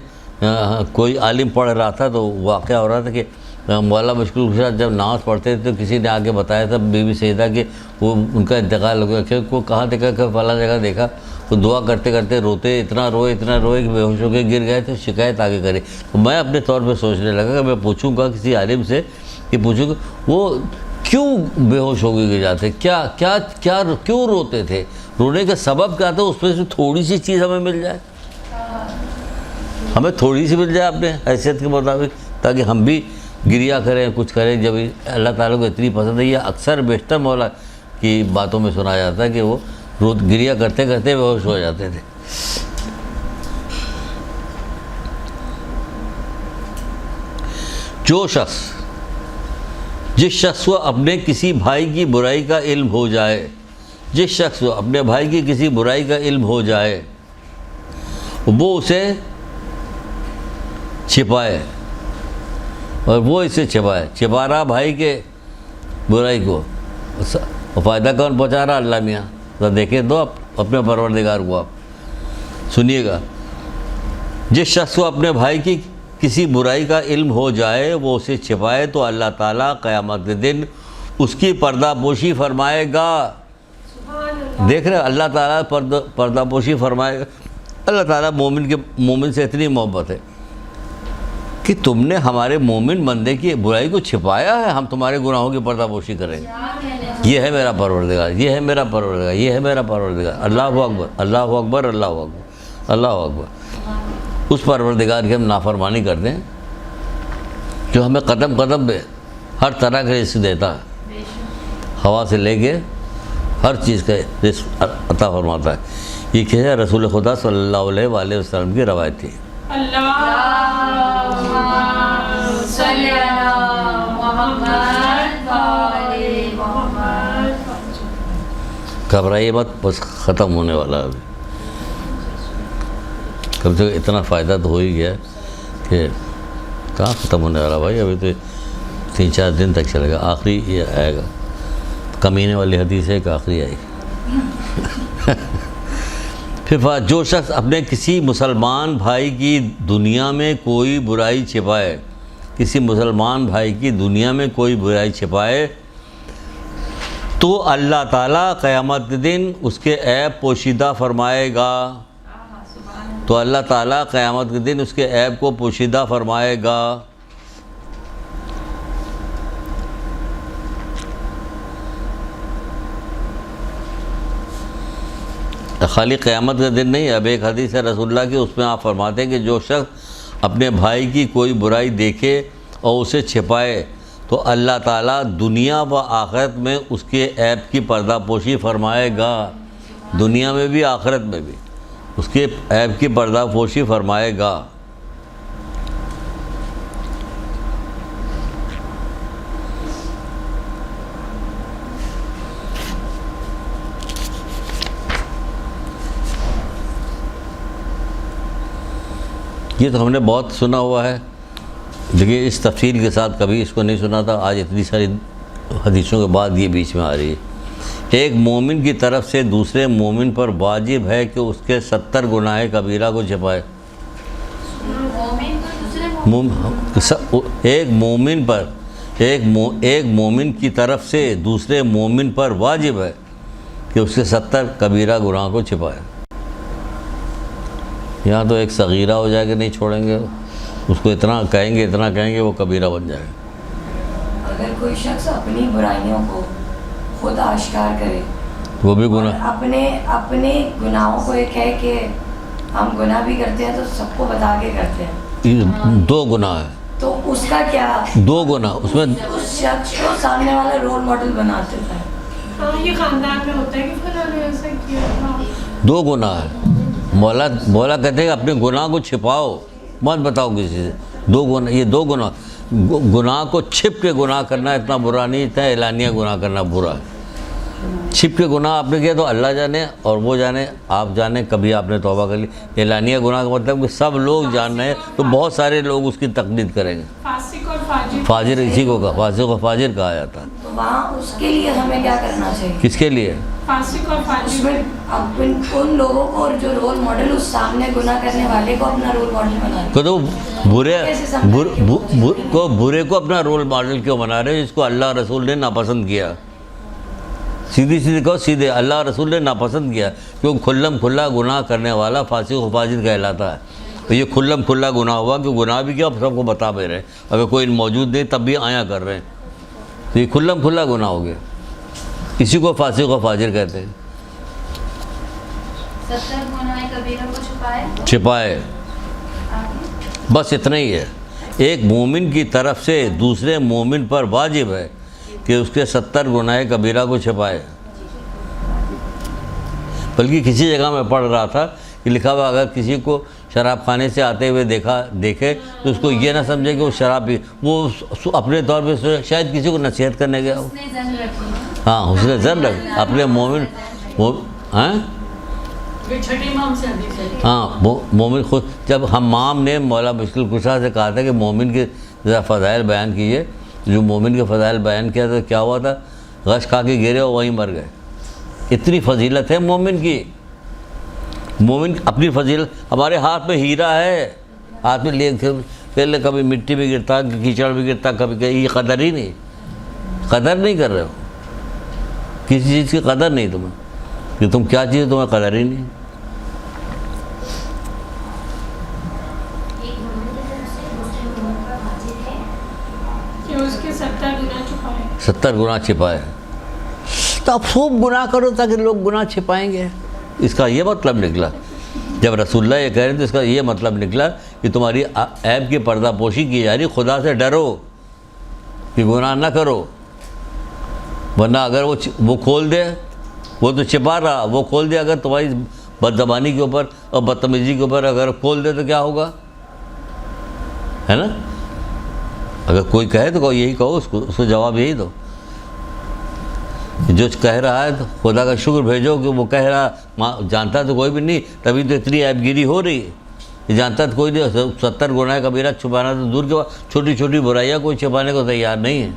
Speaker 1: کوئی عالم پڑھ رہا تھا تو واقعہ ہو رہا تھا کہ مولا مشکل کشا جب نماز پڑھتے تھے تو کسی نے آگے بتایا تھا بی بی سیدہ کہ وہ ان کا انتقال ہو گیا، کہ کو کہاں دیکھا کہ فلاں جگہ دیکھا، وہ دعا کرتے کرتے روتے، اتنا روئے کہ بے ہوش ہو کے گر گئے، تو شکایت آگے کرے۔ تو میں اپنے طور پہ سوچنے لگا کہ میں پوچھوں گا کسی عالم سے کہ پوچھوں گا وہ کیوں بے ہوش ہو کے گر جاتے، کیوں روتے تھے، رونے کا سبب کیا تھا، اس میں سے تھوڑی سی چیز ہمیں مل جائے، ہمیں تھوڑی سی مل جائے اپنے حیثیت کے مطابق، تاکہ ہم بھی گریا کریں، کچھ کریں۔ جب اللہ تعالیٰ کو اتنی پسند ہے، یہ اکثر بیشتر مولا کی باتوں میں سنا جاتا ہے کہ وہ گریا کرتے کرتے بے ہوش ہو جاتے تھے۔ جس شخص کو اپنے کسی بھائی کی برائی کا علم ہو جائے، جس شخص کو اپنے بھائی کی کسی برائی کا علم ہو جائے، وہ اسے چھپائے، اور وہ اسے چھپا رہا بھائی کے برائی کو، فائدہ کون پہنچا رہا؟ اللہ میاں۔ تو دیکھیں دو اپنے پروردگار کو، آپ سنیے گا، جس شخص کو اپنے بھائی کی کسی برائی کا علم ہو جائے وہ اسے چھپائے تو اللہ تعالیٰ قیامت کے دن اس کی پردہ پوشی فرمائے گا۔ دیکھ رہے اللہ تعالیٰ پردہ پوشی فرمائے گا۔ اللہ تعالیٰ مومن سے اتنی محبت ہے کہ تم نے ہمارے مومن بندے کی برائی کو چھپایا ہے، ہم تمہارے گناہوں کی پردہ پوشی کریں گے۔ یہ ہے میرا پروردگار، یہ ہے میرا پروردگار، یہ ہے میرا پروردگار۔ اللہ اکبر، اللہ اکبر، اللہ اکبر، اللہ اکبر۔ اس پروردگار کی ہم نافرمانی کرتے ہیں جو ہمیں قدم قدم پہ ہر طرح کا رزق دیتا ہے، ہوا سے لے کے ہر چیز کا رزق عطا فرماتا ہے۔ یہ کیا ہے؟ رسول خدا صلی اللہ علیہ وآلہ وسلم کی روایت تھی۔ گھبرائیے مت، بس ختم ہونے والا ہے ابھی، کم سے کم اتنا فائدہ تو ہو ہی گیا کہ کہاں ختم ہونے والا بھائی، ابھی تو 3-4 دن تک چلے گا، آخری یہ آئے گا، کمینے والی حدیث ہے کہ آخری آئے گی۔ پھر جو شخص اپنے کسی مسلمان بھائی کی دنیا میں کوئی برائی چھپائے، کسی مسلمان بھائی کی دنیا میں کوئی برائی چھپائے تو اللہ تعالیٰ قیامت کے دن اس کے عیب پوشیدہ فرمائے گا، تو اللہ تعالیٰ قیامت کے دن اس کے عیب کو پوشیدہ فرمائے گا۔ خالی قیامت کا دن نہیں، اب ایک حدیث ہے رسول اللہ کی، اس میں آپ فرماتے ہیں کہ جو شخص اپنے بھائی کی کوئی برائی دیکھے اور اسے چھپائے تو اللہ تعالیٰ دنیا و آخرت میں اس کے عیب کی پردہ پوشی فرمائے گا، دنیا میں بھی آخرت میں بھی اس کے عیب کی پردہ پوشی فرمائے گا۔ یہ تو ہم نے بہت سنا ہوا ہے، لیکن اس تفصیل کے ساتھ کبھی اس کو نہیں سنا تھا، آج اتنی ساری حدیثوں کے بعد یہ بیچ میں آ رہی ہے۔ ایک مومن کی طرف سے دوسرے مومن پر واجب ہے کہ اس کے 70 گناہ کبیرہ کو چھپائے۔ ایک مومن کی طرف سے دوسرے مومن پر واجب ہے کہ اس کے 70 کبیرہ گناہ کو چھپائے۔ یہاں تو ایک صغیرہ ہو جائے کہ نہیں چھوڑیں گے، اس کو اتنا کہیں گے وہ کبیرہ بن جائے گا۔
Speaker 3: اگر کوئی شخص اپنی برائیوں کو خود آشکار کرے
Speaker 1: وہ بھی گناہ،
Speaker 3: اپنے گناہوں کو یہ کہے کہ ہم گناہ بھی کرتے ہیں تو سب کو بتا کے کرتے ہیں،
Speaker 1: 2 گناہ ہے،
Speaker 3: تو اس کا کیا؟
Speaker 1: 2 گناہ، اس میں
Speaker 3: اس شخص کو سامنے والا رول ماڈل بناتے تھے۔
Speaker 4: ہاں یہ خاندان میں ہوتا ہے کہ فلاں نے ایسا کیا تھا۔
Speaker 1: 2 گناہ ہے، مولا کہتے ہیں کہ اپنے گناہ کو چھپاؤ، مت بتاؤ کسی سے۔ 2 گناہ، یہ 2 گناہ کو چھپ کے گناہ کرنا اتنا برا نہیں، اتنا اعلانیہ گناہ کرنا برا ہے۔ چھپ کے گناہ آپ نے کیا تو اللہ جانے اور وہ جانے، آپ جانے کبھی آپ نے توبہ کر لی۔ اعلانیہ گناہ کا مطلب کہ سب لوگ جان رہے ہیں تو بہت سارے لوگ اس کی تقلید کریں گے۔
Speaker 4: فاسق اور فاجر،
Speaker 1: فاجر اسی کو کہا، فاسق و فاجر کہا جاتا ہے۔
Speaker 3: تو وہاں اس کے لیے ہمیں کیا کرنا چاہیے؟
Speaker 1: کس کے لیے؟
Speaker 4: فاسق اور
Speaker 3: اس
Speaker 4: فاجر
Speaker 3: میں ان لوگوں کو اور جو رول ماڈل اس سامنے گناہ کرنے والے کو اپنا رول ماڈل بنا
Speaker 1: کہ تو برے کو اپنا رول ماڈل کیوں بنا رہے ہیں جس کو اللہ رسول نے ناپسند کیا؟ سیدھی کہو، سیدھے اللہ رسول نے ناپسند کیا، کیوں کھلم کھلا گناہ کرنے والا فاسق و فاجر کہلاتا ہے۔ تو یہ کھلم کھلا گناہ ہوا کہ گناہ بھی کیا سب کو بتا بھی رہے ہیں، اگر کوئی موجود نہیں تب بھی آیا کر رہے ہیں، تو یہ کھلم کھلا گناہ ہو گیا، اسی کو فاسق و فاجر کہتے ہیں۔
Speaker 5: 70 گناہ کبیرہ کو
Speaker 1: چھپائے، بس اتنا ہی ہے۔ ایک مومن کی طرف سے دوسرے مومن پر واجب ہے کہ اس کے 70 گناہ کبیرہ کو چھپائے۔ بلکہ کسی جگہ میں پڑھ رہا تھا کہ لکھا ہوا اگر کسی کو شراب خانے سے آتے ہوئے دیکھے تو اس کو یہ نہ سمجھے کہ وہ شراب پی، وہ اپنے طور پہ شاید کسی کو نصیحت کرنے گیا ہو۔ ہاں حسن ظن رکھ اپنے مومن، ہاں
Speaker 2: چھٹی امام سے حدیث ہے۔
Speaker 1: ہاں مومن خود، جب حمام نے مولا مشکل کشا سے کہا تھا کہ مومن کے ذرا فضائل بیان کیجیے، جو مومن کے فضائل بیان کیا تھا کیا ہوا تھا؟ غش کھا کے گرے اور وہیں مر گئے۔ اتنی فضیلت ہے مومن کی، مومن اپنی فضیلت۔ ہمارے ہاتھ میں ہیرا ہے، ہاتھ میں پہلے کبھی مٹی میں گرتا، کیچڑ میں گرتا، کبھی یہ قدر ہی نہیں، قدر نہیں کر رہے ہو کسی چیز کی، قدر نہیں تمہیں کہ تم کیا چیز، تمہیں قدر ہی نہیں۔
Speaker 4: کہ اس کے 70 گناہ چھپائے۔
Speaker 1: 70 گناہ چھپائے، تو اب خوب گناہ کرو تاکہ لوگ گناہ چھپائیں گے، اس کا یہ مطلب نکلا۔ جب رسول اللہ یہ کہہ رہے ہیں تو اس کا یہ مطلب نکلا کہ تمہاری عیب کی پردہ پوشی کی جا رہی، خدا سے ڈرو کہ گناہ نہ کرو، ورنہ اگر وہ کھول دے، وہ تو چھپا رہا، وہ کھول دے اگر تمہاری بد زبانی کے اوپر اور بدتمیزی کے اوپر اگر کھول دے تو کیا ہوگا، ہے نا؟ اگر کوئی کہے تو یہی کہو، اس کو جواب یہی دو۔ جو کہہ رہا ہے تو خدا کا شکر بھیجو کہ وہ کہہ رہا، جانتا تو کوئی بھی نہیں، تبھی تو اتنی عیب گیری ہو رہی ہے، جانتا تو کوئی نہیں۔ 70 گناہ کبیرہ چھپانا تو دور کے بعد، چھوٹی چھوٹی برائیاں کوئی چھپانے کو تیار نہیں ہے۔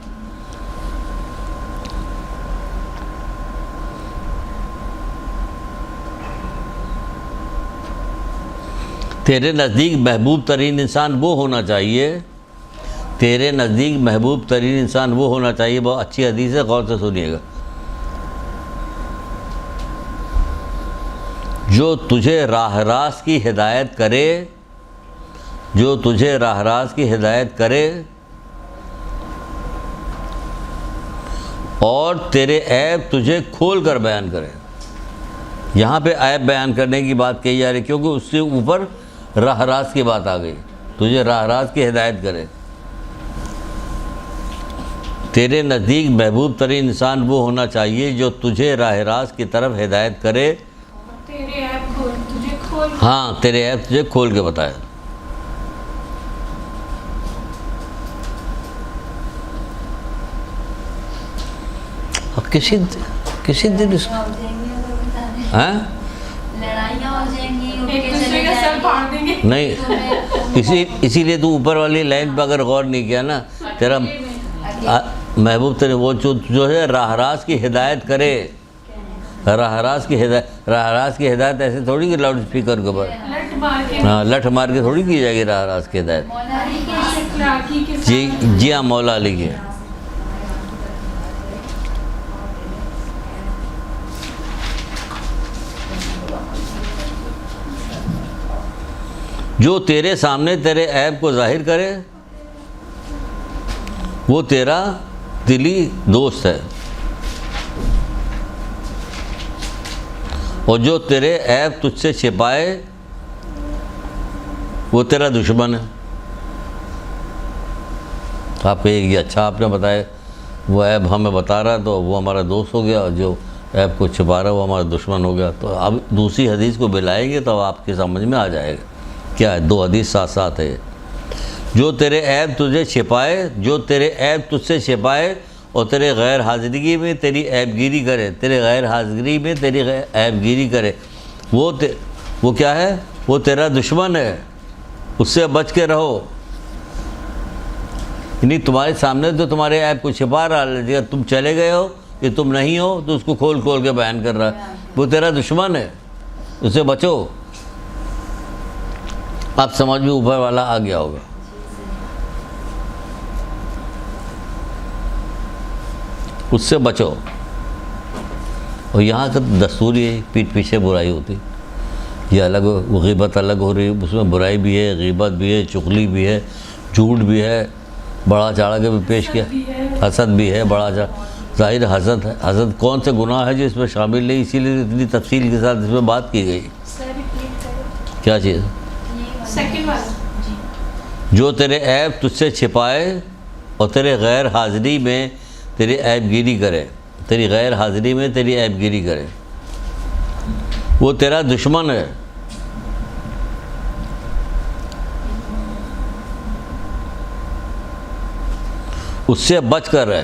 Speaker 1: تیرے نزدیک محبوب ترین انسان وہ ہونا چاہیے، تیرے نزدیک محبوب ترین انسان وہ ہونا چاہیے، بہت اچھی حدیث ہے، غور سے سنیے گا، جو تجھے راہ راست کی ہدایت کرے، جو تجھے راہ راست کی ہدایت کرے اور تیرے عیب تجھے کھول کر بیان کرے۔ یہاں پہ عیب بیان کرنے کی بات کہی جا رہی کیونکہ اس سے اوپر راہ راست کی بات آ گئی، تجھے راہ راست کی ہدایت کرے۔ تیرے نزدیک محبوب ترین انسان وہ ہونا چاہیے جو تجھے راہ راست کی طرف ہدایت کرے،
Speaker 4: تیرے عیب کھول تجھے کھول،
Speaker 1: ہاں تیرے عیب تجھے کھول کے بتائے۔ کسی دن اس ہاں
Speaker 6: لڑائیاں ہو جائیں گی،
Speaker 4: ایک دوسرے کا سر پھاڑ دیں گے۔
Speaker 1: نہیں، اسی لیے تو اوپر والی لائن پہ اگر غور نہیں کیا نا، تیرا محبوب تیرے وہ جو ہے راہ راست کی ہدایت کرے، راہ راست کی ہدایت ایسے تھوڑی کہ لاؤڈ اسپیکر کے اوپر
Speaker 4: لٹ مار کے،
Speaker 1: ہاں لٹھ مار کے تھوڑی کی جائے گی راہ راست کی ہدایت۔
Speaker 4: اخلاقی کے
Speaker 1: جی ہاں، مولا علی کی۔ جو تیرے سامنے تیرے عیب کو ظاہر کرے وہ تیرا دلی دوست ہے، اور جو تیرے عیب تجھ سے چھپائے وہ تیرا دشمن ہے۔ آپ کہیے کہ اچھا آپ نے بتایا، وہ عیب ہمیں بتا رہا تو وہ ہمارا دوست ہو گیا، اور جو عیب کو چھپا رہا وہ ہمارا دشمن ہو گیا۔ تو اب دوسری حدیث کو بلائیں گے تو آپ کی سمجھ میں آ جائے گا کیا ہے، دو حدیث ساتھ ساتھ ہے۔ جو تیرے عیب تجھے چھپائے، جو تیرے عیب تجھ سے چھپائے اور تیرے غیر حاضری میں تیری عیب گیری کرے، تیرے غیر حاضری میں تیری عیب گیری کرے، وہ کیا ہے؟ وہ تیرا دشمن ہے، اس سے بچ کے رہو۔ یعنی تمہارے سامنے تو تمہارے عیب کو چھپا رہا ہے، جب تم چلے گئے ہو کہ تم نہیں ہو تو اس کو کھول کھول کے بیان کر رہا ہے، وہ تیرا دشمن ہے، اس سے بچو۔ آپ سمجھ میں اوپر والا آ گیا ہوگا۔ اس سے بچو۔ اور یہاں کا دستور یہ پیٹھ پیچھے برائی ہوتی، یہ الگ، غیبت الگ ہو رہی، اس میں برائی بھی ہے، غیبت بھی ہے، چغلی بھی ہے، جھوٹ بھی ہے، بڑا چاڑا کے بھی پیش کیا، حسد بھی ہے، بڑا چاڑا۔ ظاہر حسد کون سے گناہ ہے جو اس میں شامل نہیں، اسی لیے اتنی تفصیل کے ساتھ اس میں بات کی گئی۔ کیا چیز؟
Speaker 4: سیکنڈ والا،
Speaker 1: جو تیرے عیب تجھ سے چھپائے اور تیرے غیر حاضری میں تیری عیب گیری کرے، تیری غیر حاضری میں تیری عیب گیری کرے، وہ تیرا دشمن ہے۔ اس سے بچ کر رہے۔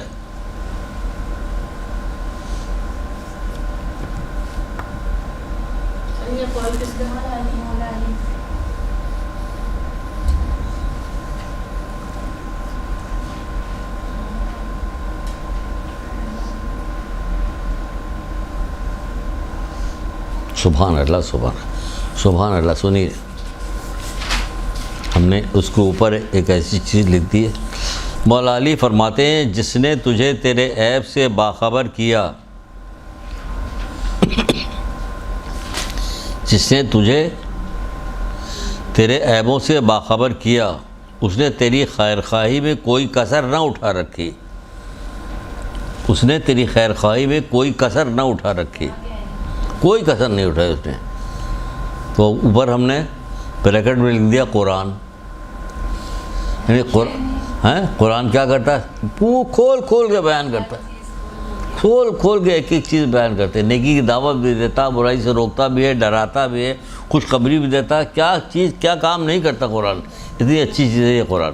Speaker 1: سبحان اللہ، سبحان اللہ۔ سنیے، ہم نے اس کے اوپر ایک ایسی چیز لکھ دی ہے۔ مولا علی فرماتے ہیں، جس نے تجھے تیرے عیب سے باخبر کیا، جس نے تجھے تیرے عیبوں سے باخبر کیا، اس نے تیری خیر خواہی میں کوئی کسر نہ اٹھا رکھی، اس نے تیری خیر خواہی میں کوئی کسر نہ اٹھا رکھی، کوئی کسر نہیں اٹھائی اس نے۔ تو اوپر ہم نے بریکٹ میں لکھ دیا قرآن، یعنی قرآن کیا کرتا ہے؟ وہ کھول کھول کے بیان کرتا ہے، کھول کھول کے ایک ایک چیز بیان کرتے ہیں۔ نیکی کی دعوت بھی دیتا، برائی سے روکتا بھی ہے، ڈراتا بھی ہے، خوشخبری بھی دیتا۔ کیا چیز، کیا کام نہیں کرتا قرآن، اتنی اچھی چیز ہے یہ قرآن۔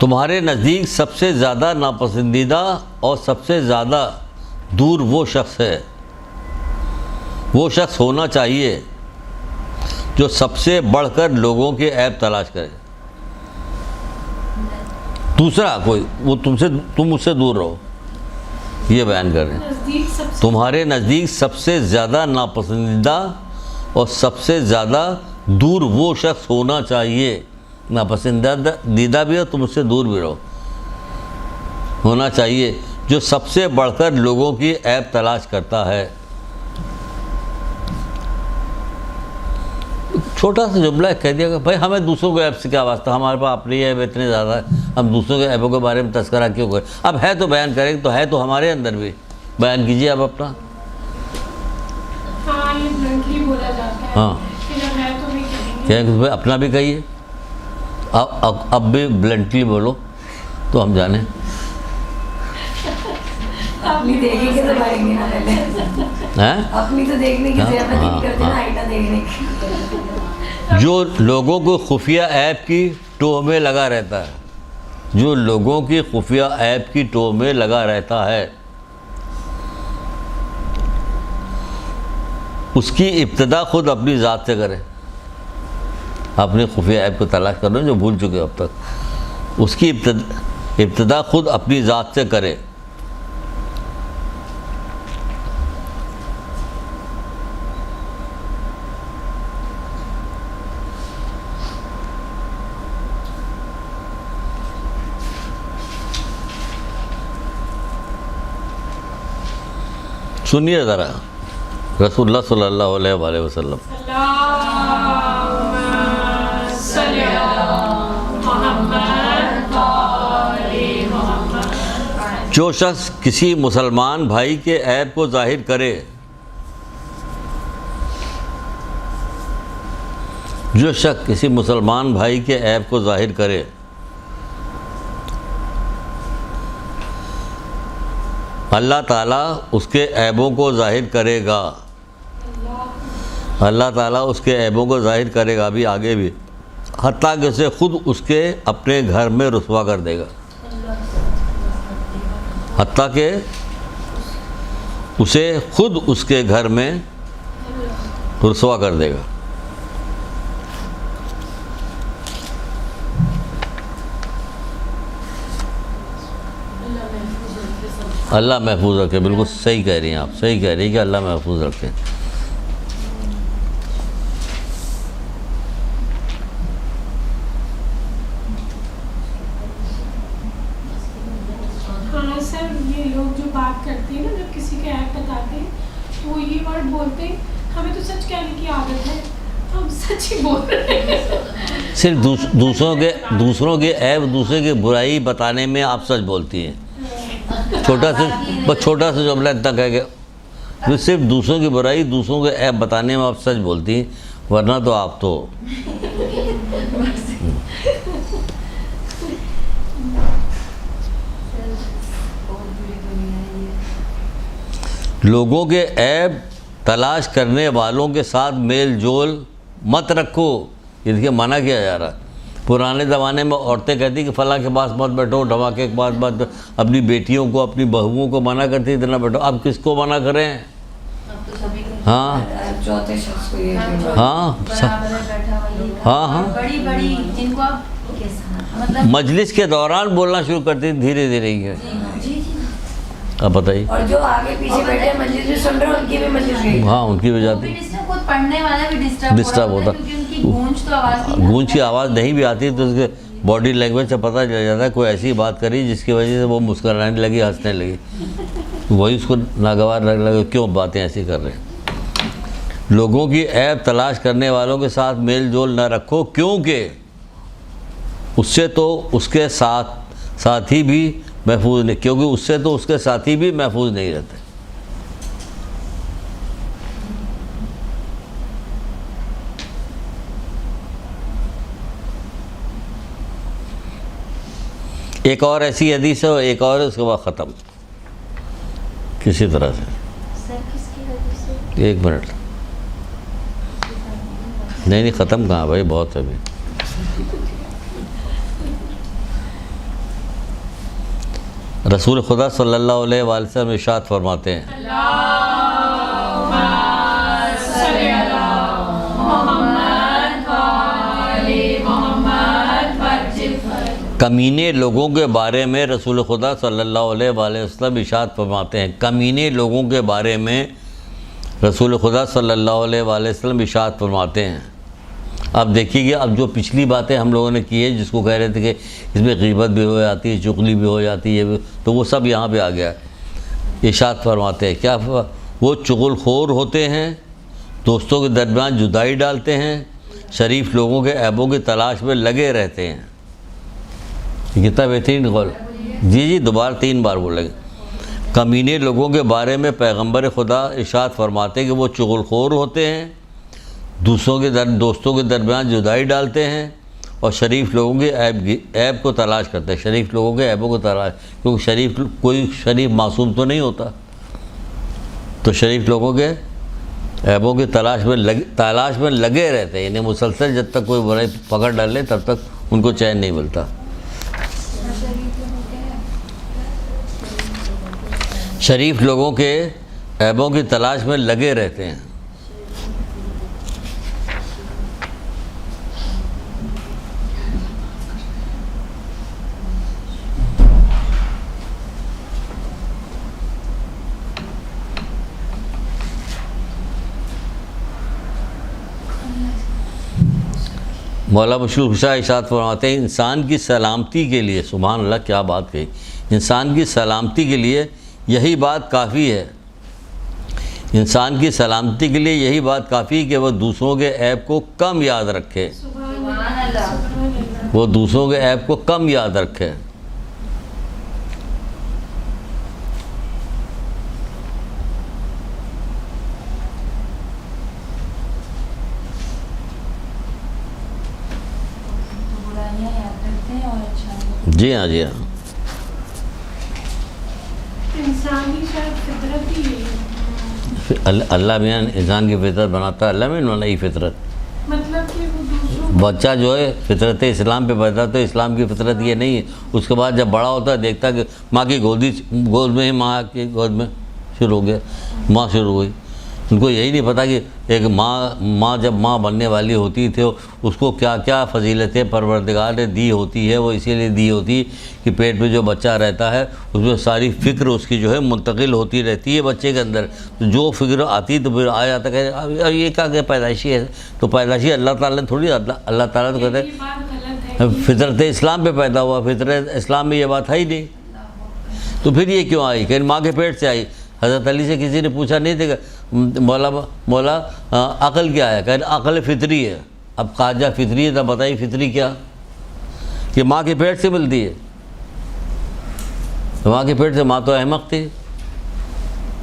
Speaker 1: تمہارے نزدیک سب سے زیادہ ناپسندیدہ اور سب سے زیادہ دور وہ شخص ہے، وہ شخص ہونا چاہیے جو سب سے بڑھ کر لوگوں کے عیب تلاش کرے. دوسرا کوئی، وہ تم اس سے دور رہو. یہ بیان کر رہے ہیں
Speaker 4: نزدیک سب سے
Speaker 1: تمہارے نزدیک سب سے زیادہ ناپسندیدہ اور سب سے زیادہ دور وہ شخص ہونا چاہیے. ناپسندیدہ بھی ہو، تم اس سے دور بھی رہو. ہونا چاہیے جو سب سے بڑھ کر لوگوں کی عیب تلاش کرتا ہے. چھوٹا سا جملہ کہہ دیا کہ بھائی ہمیں دوسروں کے عیب سے کیا واسطہ، ہمارے پاس اپنی عیب اتنے زیادہ ہے، ہم دوسروں کے عیبوں کے بارے میں تذکرہ کیوں کریں. اب ہے تو بیان کریں، تو ہے تو ہمارے اندر بھی بیان کیجیے اب اپنا.
Speaker 4: ہاں یہ بلنٹلی بولا جاتا ہے
Speaker 1: ہاں
Speaker 4: کہ جب ہے تو بھی کہیں گے.
Speaker 1: کہیں کہ بھائی اپنا بھی کہیے. اب بھی بلنٹلی بولو تو ہم جانیں.
Speaker 3: اپنی دیکھیں گے تو بھریں گے نا پہلے.
Speaker 1: ہیں
Speaker 3: اپنی تو دیکھنے کی ضرورت نہیں کرتے نا، آئینہ دیکھنے کی.
Speaker 1: جو لوگوں کو خفیہ عیب کی ٹوہ میں لگا رہتا ہے، جو لوگوں کی خفیہ عیب کی ٹوہ میں لگا رہتا ہے، اس کی ابتدا خود اپنی ذات سے کرے. اپنی خفیہ عیب کو تلاش کرو جو بھول چکے اب تک. اس کی ابتدا خود اپنی ذات سے کرے. سنیے ذرا رسول اللہ صلی اللہ علیہ وآلہ وسلم.
Speaker 4: اللہم صلی علی محمد وآل محمد.
Speaker 1: جو شخص کسی مسلمان بھائی کے عیب کو ظاہر کرے، جو شخص کسی مسلمان بھائی کے عیب کو ظاہر کرے، اللہ تعالیٰ اس کے عیبوں کو ظاہر کرے گا. اللہ تعالیٰ اس کے عیبوں کو ظاہر کرے گا بھی، آگے بھی، حتیٰ کہ اسے خود اس کے اپنے گھر میں رسوا کر دے گا. حتیٰ کہ اسے خود اس کے گھر میں رسوا کر دے گا. اللہ محفوظ رکھے. بالکل صحیح کہہ رہی ہیں آپ، صحیح کہہ رہی ہیں کہ اللہ محفوظ رکھے.
Speaker 4: ہاں سر، یہ لوگ جو بات کرتے ہیں نا، جب کسی کے عیب بتاتے ہیں تو وہ یہ ورڈ بولتے ہیں، ہمیں تو سچ کہنے کی عادت ہے، ہم سچ ہی بول رہے ہیں.
Speaker 1: صرف دوسروں کے عیب، دوسرے کی برائی بتانے میں آپ سچ بولتی ہیں. چھوٹا سا جملہ اتنا کہہ گیا، صرف دوسروں کی برائی، دوسروں کے عیب بتانے میں آپ سچ بولتی ہیں، ورنہ تو آپ تو لوگوں کے عیب تلاش کرنے والوں کے ساتھ میل جول مت رکھو. یہ دیکھیے منع کیا جا رہا ہے. پرانے زمانے میں عورتیں کہتی کہ فلاں کے پاس مت بیٹھو، ڈھماکے کے پاس مت، اپنی بیٹیوں کو، اپنی بہوؤں کو منع کرتی اتنا بیٹھو. اب کس کو منع کریں؟ ہاں
Speaker 3: چوتھے شخص کو یہ
Speaker 1: ہاں ہاں ہاں
Speaker 6: بڑی بڑی جن کو آپ مطلب
Speaker 1: مجلس کے دوران بولنا شروع کرتی دھیرے دھیرے ہی. اب بتائیے.
Speaker 3: اور جو آگے پیچھے بیٹھے ہیں مجلس میں سن رہے ہیں، ان کی بھی مجلس گئی.
Speaker 1: ہاں ان کی بھی جاتی،
Speaker 6: خود پڑھنے والا بھی
Speaker 1: ڈسٹرب ہوتا.
Speaker 6: کیونکہ ان کی گونج تو آواز نہیں
Speaker 1: گونج کی آواز نہیں بھی آتی تو اس کے باڈی لینگویج سے پتہ چل جاتا ہے کوئی ایسی بات کری جس کی وجہ سے وہ مسکرانے لگی، ہنسنے لگی. وہی اس کو ناگوار لگنے لگا کیوں باتیں ایسی کر رہے ہیں. لوگوں کی عیب تلاش کرنے والوں کے ساتھ میل جول نہ رکھو، کیونکہ اس سے تو اس کے ساتھی بھی محفوظ نہیں، کیونکہ اس سے تو اس کے ساتھی بھی محفوظ نہیں رہتے. ایک اور ایسی حدیث ہے اور ایک اور ہے، اس کے بعد ختم کسی طرح سے.
Speaker 5: سر کس کی وجہ سے؟
Speaker 1: ایک منٹ. نہیں ختم کہاں بھائی، بہت ابھی. رسول خدا صلی اللہ علیہ وآلہ وسلم ارشاد فرماتے ہیں کمینے لوگوں کے بارے میں رسول خدا صلی اللہ علیہ وآلہ وسلم ارشاد فرماتے ہیں، کمینے لوگوں کے بارے میں رسول خدا صلی اللہ علیہ وآلہ وسلم ارشاد فرماتے ہیں. اب دیکھیے گا، اب جو پچھلی باتیں ہم لوگوں نے کی ہے، جس کو کہہ رہے تھے کہ اس میں غیبت بھی ہو جاتی ہے، چغلی بھی ہو جاتی ہے، تو وہ سب یہاں پہ آ گیا. ارشاد فرماتے ہیں کیا؟ وہ چغل خور ہوتے ہیں، دوستوں کے درمیان جدائی ڈالتے ہیں، شریف لوگوں کے عیبوں کی تلاش میں لگے رہتے ہیں. کتنا بہترین قول. جی دوبارہ 3 بار بولیں گے. کمینے لوگوں کے بارے میں پیغمبر خدا ارشاد فرماتے ہیں کہ وہ چغل خور ہوتے ہیں، دوستوں کے درمیان جدائی ڈالتے ہیں، اور شریف لوگوں کے عیب کو تلاش کرتے ہیں. شریف لوگوں کے عیبوں کو تلاش، کیونکہ کوئی شریف معصوم تو نہیں ہوتا، تو شریف لوگوں کے عیبوں کی تلاش میں لگے رہتے ہیں. یعنی مسلسل جب تک کوئی برائی پکڑ ڈالے تب تک ان کو چین نہیں ملتا. شریف لوگوں کے عیبوں کی تلاش میں لگے رہتے ہیں. مولا مشکل کشا ارشاد فرماتے ہیں انسان کی سلامتی کے لیے، سبحان اللہ کیا بات کہی، انسان کی سلامتی کے لیے یہی بات کافی ہے. انسان کی سلامتی کے لیے یہی بات کافی کہ وہ دوسروں کے عیب کو کم یاد رکھے. وہ دوسروں کے عیب کو کم یاد رکھے. جی ہاں جی ہاں.
Speaker 4: انسانی شاید فطرت ہی ہے.
Speaker 1: اللہ میاں انسان کی فطرت بناتا ہے، اللہ میں نے نئی فطرت.
Speaker 4: مطلب کہ وہ دوسروں
Speaker 1: بچہ جو ہے فطرت اسلام پہ پیدا تو اسلام کی فطرت یہ نہیں ہے. اس کے بعد جب بڑا ہوتا ہے دیکھتا ہے کہ ماں کی گود میں ہی ماں کی گود میں شروع ہو گیا، ماں شروع ہوئی. ان کو یہی نہیں پتہ کہ ایک ماں جب ماں بننے والی ہوتی تھی اس کو کیا کیا فضیلتیں پروردگار نے دی ہوتی ہے. وہ اسی لیے دی ہوتی ہے کہ پیٹ میں جو بچہ رہتا ہے اس میں ساری فکر اس کی جو ہے منتقل ہوتی رہتی ہے بچے کے اندر. تو جو فکر آتی تو پھر آ جاتا کہ اب یہ کیا کہ پیدائشی ہے، تو پیدائشی اللہ تعالیٰ نے تھوڑی، اللہ تعالیٰ تو کہتے
Speaker 4: یہ بات غلط ہے.
Speaker 1: فطرت اسلام پہ پیدا ہوا، فطرت اسلام میں یہ بات ہے ہی نہیں. تو پھر یہ کیوں آئی کہ ماں کے پیٹ سے آئی. حضرت علی سے کسی نے پوچھا نہیں تھا کہ مولا عقل کیا ہے، کہ عقل فطری ہے. اب خواجہ فطری ہے تب بتائیے فطری کیا، کہ ماں کے پیٹ سے ملتی ہے. ماں کے پیٹ سے، ماں تو احمق تھی،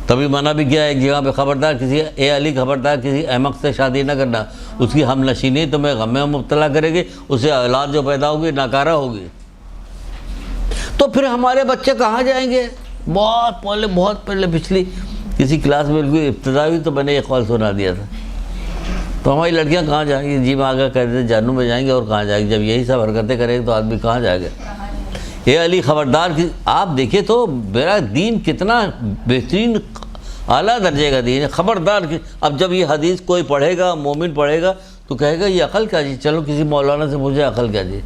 Speaker 1: تبھی منع بھی کیا ایک جگہ پہ، خبردار کسی اے علی خبردار کسی احمق سے شادی نہ کرنا، اس کی ہم نشینی تمہیں غم میں مبتلا کرے گی، اس سے اولاد جو پیدا ہوگی ناکارہ ہوگی. تو پھر ہمارے بچے کہاں جائیں گے؟ بہت پہلے پچھلی کسی کلاس میں کوئی ابتدا ہوئی تو میں نے یہ قول سنا دیا تھا. تو ہماری لڑکیاں کہاں جائیں گی؟ جی میں آگے کہتے تھے جہنم میں جائیں گے، اور کہاں جائیں گے؟ جب یہی سب حرکتیں کریں گے تو آدمی کہاں جائے گا؟ اے علی خبردار کی آپ دیکھیں تو میرا دین کتنا بہترین اعلیٰ درجے کا دین ہے. خبردار کی اب جب یہ حدیث کوئی پڑھے گا، مومن پڑھے گا تو کہے گا یہ عقل کیا جی؟ چلو کسی مولانا سے پوچھے عقل کیا جی.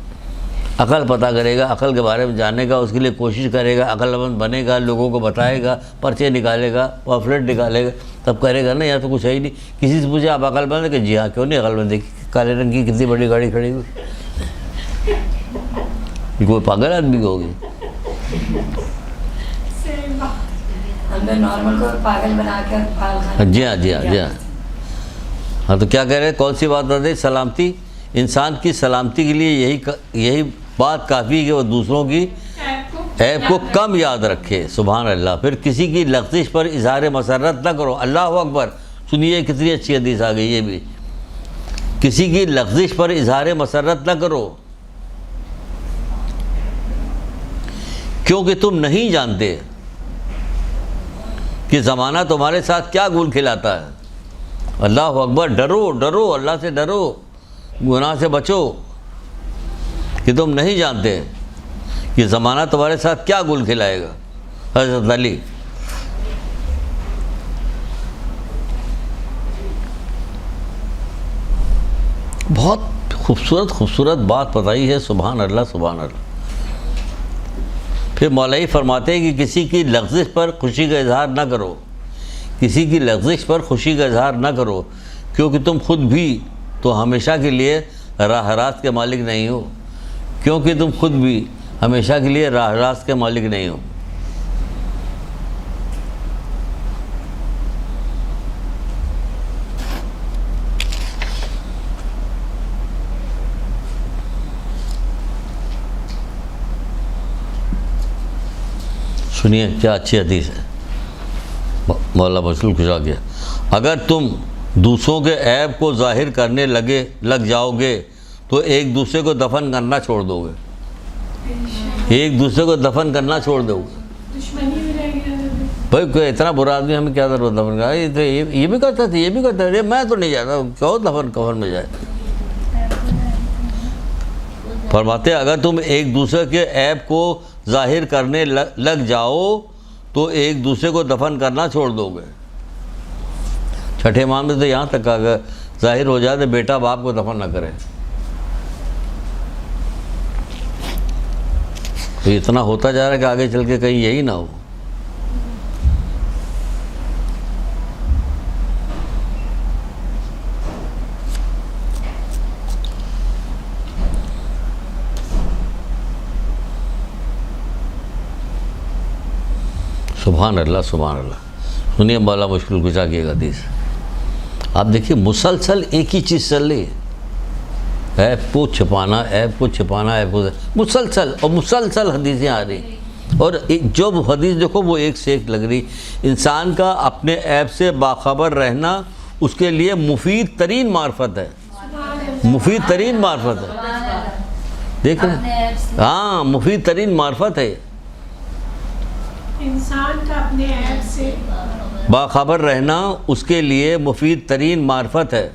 Speaker 1: عقل پتہ کرے گا، عقل کے بارے میں جاننے کا، اس کے لیے کوشش کرے گا، عقل مند بنے گا، لوگوں کو بتائے گا، پرچے نکالے گا، پامفلیٹ نکالے گا، تب کرے گا نا. یا تو کچھ ہے ہی نہیں. کسی سے پوچھے آپ عقل مند ہے کہ جی ہاں، کیوں نہیں عقل مند؟ دیکھیے کالے رنگ کی کتنی بڑی گاڑی کھڑی ہوئی، کوئی پاگل آدمی کی ہوگی.
Speaker 3: ہم تو نارمل کو پاگل بنا کے پال کھانا.
Speaker 1: جی ہاں جی ہاں جی ہاں. ہاں تو کیا کہہ رہے ہیں؟ کون سی بات بتائی؟ سلامتی. انسان کی سلامتی کے لیے یہی بات کافی ہے کہ وہ دوسروں کی عیب کو کم یاد رکھے. سبحان اللہ. پھر کسی کی لغزش پر اظہار مسرت نہ کرو. اللہ اکبر. سنیے کتنی اچھی حدیث آ گئی. یہ بھی کسی کی لغزش پر اظہار مسرت نہ کرو، کیونکہ تم نہیں جانتے کہ زمانہ تمہارے ساتھ کیا گول کھلاتا ہے. اللہ اکبر. ڈرو ڈرو، اللہ سے ڈرو. گناہ سے بچو کہ تم نہیں جانتے کہ زمانہ تمہارے ساتھ کیا گل کھلائے گا. حضرت علی. بہت خوبصورت بات بتائی ہے. سبحان اللہ سبحان اللہ. پھر مولوی فرماتے ہیں کہ کسی کی لغزش پر خوشی کا اظہار نہ کرو, کسی کی لغزش پر خوشی کا اظہار نہ کرو, کیونکہ تم خود بھی تو ہمیشہ کے لیے راہ راست کے مالک نہیں ہو, کیونکہ تم خود بھی ہمیشہ کے لیے راہ راست کے مالک نہیں ہو. سنیے کیا اچھی حدیث ہے. مولانا مشکل کشا کیا, اگر تم دوسروں کے عیب کو ظاہر کرنے لگ جاؤ گے تو ایک دوسرے کو دفن کرنا چھوڑ دو گے, ایک دوسرے کو دفن کرنا چھوڑ دو گے.
Speaker 4: دشمنی میں رہ گیا.
Speaker 1: بھائی کوئی اتنا برا آدمی ہمیں کیا ضرورت دفن کرنا, یہ بھی کرتا تھا, یہ بھی کرتا تھا, میں تو نہیں جاتا, کیوں دفن کفن میں جائے. فرماتے ہیں اگر تم ایک دوسرے کے عیب کو ظاہر کرنے لگ جاؤ تو ایک دوسرے کو دفن کرنا چھوڑ دو گے. چھٹے امام میں تو یہاں تک اگر ظاہر ہو جائے تو بیٹا باپ کو دفن نہ کرے. تو اتنا ہوتا جا رہا ہے کہ آگے چل کے کہیں یہی نہ ہو. سبحان اللہ سبحان اللہ. سنیے مولانا مشکل کشا کی ایک حدیث. آپ دیکھیے مسلسل ایک ہی چیز چل رہی ہے, عیب کو چھپانا, عیب کو چھپانا, عیب کو مسلسل حدیثیں آ رہی. اور جو حدیث دیکھو وہ ایک سے ایک لگ رہی. انسان کا اپنے عیب سے باخبر رہنا اس کے لیے مفید ترین معرفت ہے, مفید ترین معرفت ہے. دیکھ رہے ہیں, ہاں مفید ترین معرفت ہے.
Speaker 4: انسان کا اپنے عیب سے
Speaker 1: باخبر رہنا اس کے لیے مفید ترین معرفت ہے.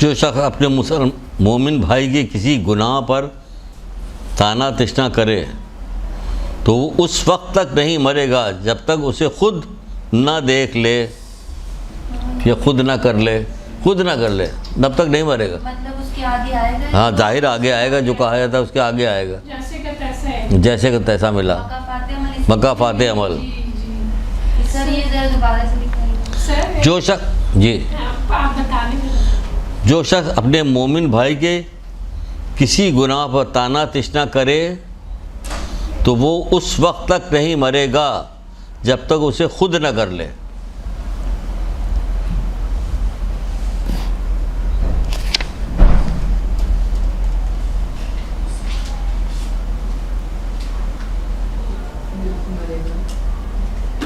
Speaker 1: جو شخص اپنے مومن بھائی کے کسی گناہ پر تانا تشنا کرے تو وہ اس وقت تک نہیں مرے گا جب تک اسے خود نہ دیکھ لے یا خود نہ کر لے, تب تک نہیں مرے گا.
Speaker 6: مطلب اس کے آگے آئے گا,
Speaker 1: ہاں ظاہر آگے آئے گا, جو کہا جاتا ہے اس کے آگے آئے گا.
Speaker 4: جیسے کہ تیسا ہے,
Speaker 1: جیسے کہ تیسا ملا مکہ فاتح عمل.
Speaker 6: سر یہ ذرا دوبارہ سے دکھائیے.
Speaker 4: سر
Speaker 1: جو شخص جی
Speaker 4: آپ بتا دیں.
Speaker 1: جو شخص اپنے مومن بھائی کے کسی گناہ پر تانا تشنا کرے تو وہ اس وقت تک نہیں مرے گا جب تک اسے خود نہ کر لے.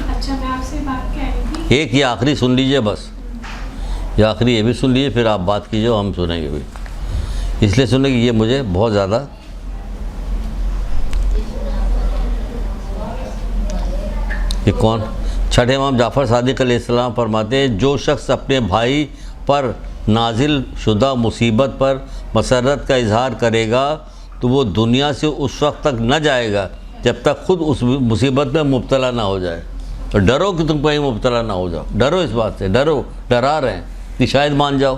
Speaker 4: اچھا میں آپ سے بات کہہ رہی تھی.
Speaker 1: ایک یہ آخری سن لیجئے, بس یہ آخری یہ بھی سن لیجئے, پھر آپ بات کیجئے, ہم سنیں گے بھی. اس لیے سنیں کہ یہ مجھے بہت زیادہ یہ کون چھٹے امام جعفر صادق علیہ السلام فرماتے ہیں جو شخص اپنے بھائی پر نازل شدہ مصیبت پر مسرت کا اظہار کرے گا تو وہ دنیا سے اس وقت تک نہ جائے گا جب تک خود اس مصیبت میں مبتلا نہ ہو جائے. تو ڈرو کہ تم کہیں مبتلا نہ ہو جاؤ, ڈرو اس بات سے, ڈرا رہے ہیں کہ شاید مان جاؤ.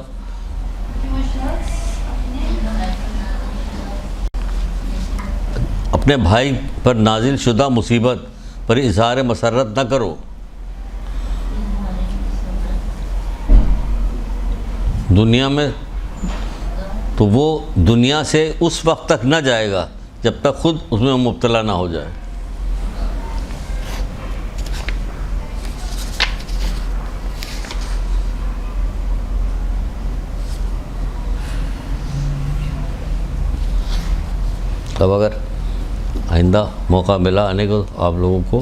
Speaker 1: اپنے بھائی پر نازل شدہ مصیبت پر اظہار مسرت نہ کرو. دنیا میں تو وہ دنیا سے اس وقت تک نہ جائے گا جب تک خود اس میں مبتلا نہ ہو جائے. اب اگر آئندہ موقع ملا آنے کو آپ لوگوں کو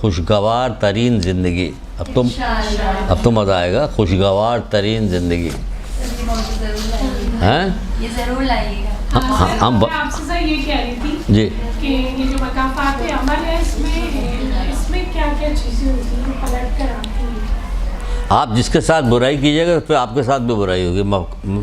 Speaker 1: خوشگوار ترین زندگی. اب تو مزہ آئے گا. خوشگوار ترین زندگی ہیں.
Speaker 6: یہ ضرور لائیے گا.
Speaker 1: ہم
Speaker 4: میں آپ سے سر یہ کہہ رہی تھی
Speaker 1: جی
Speaker 4: کہ یہ جو مقافات عمل ہے اس میں کیا کیا چیزیں ہوتی ہیں پلٹ کر آتی ہیں؟
Speaker 1: آپ جس کے ساتھ برائی کیجیے گا پھر آپ کے ساتھ بھی برائی ہوگی.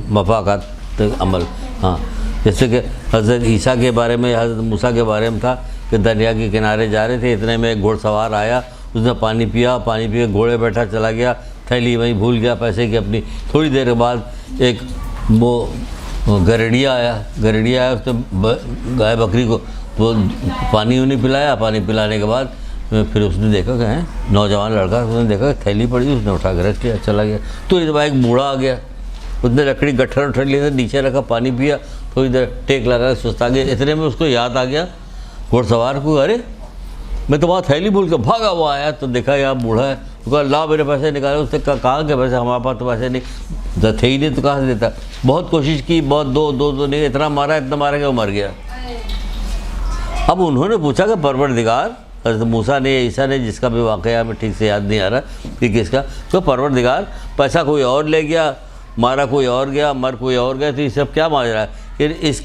Speaker 1: مفاقات عمل. ہاں جیسے کہ حضرت عیسیٰ کے بارے میں حضرت موسیٰ کے بارے میں تھا کہ دریا کے کنارے جا رہے تھے, اتنے میں ایک گھوڑ سوار آیا, اس نے پانی پیا کے گھوڑے بیٹھا چلا گیا, تھیلی وہیں بھول گیا پیسے کی اپنی. تھوڑی دیر کے بعد ایک وہ گرڑیا آیا, اس نے گائے بکری کو وہ پانی انہیں پلایا. پانی پلانے کے بعد پھر اس نے دیکھا کہ نوجوان لڑکا, اس نے دیکھا کہ تھیلی پڑی, اس نے اٹھا کے رکھ لیا, چلا گیا. تو اس بار ایک بوڑھا آ گیا, اس نے لکڑی گٹھر لیا, نیچے رکھا, پانی پیا, تھوڑی دیر ٹیک لگا سستا گیا. اتنے میں اس کو یاد آ گیا گھوڑ سوار کو, ارے میں تو وہاں تھیلی بھول کے بھاگا ہوا آیا, تو دیکھا یہاں بوڑھا ہے. تو کہا لا میرے پیسے نکالے. اس نے کہا کہ پیسے ہمارے پاس تو پیسے نہیں تھے ہی نہیں, تو کہاں سے دیتا. بہت کوشش کی, بہت دو نہیں, اتنا مارا کہ وہ مر گیا. اب انہوں نے پوچھا کہ پروردگار, حضرت موسیٰ نے یا عیسیٰ نے, جس کا بھی واقعہ میں ٹھیک سے یاد نہیں آ رہا کہ کس کا, تو پروردگار پیسہ کوئی اور لے گیا, مارا کوئی اور گیا, مر کوئی اور گیا, تو یہ سب کیا ماجرا ہے؟ کہ اس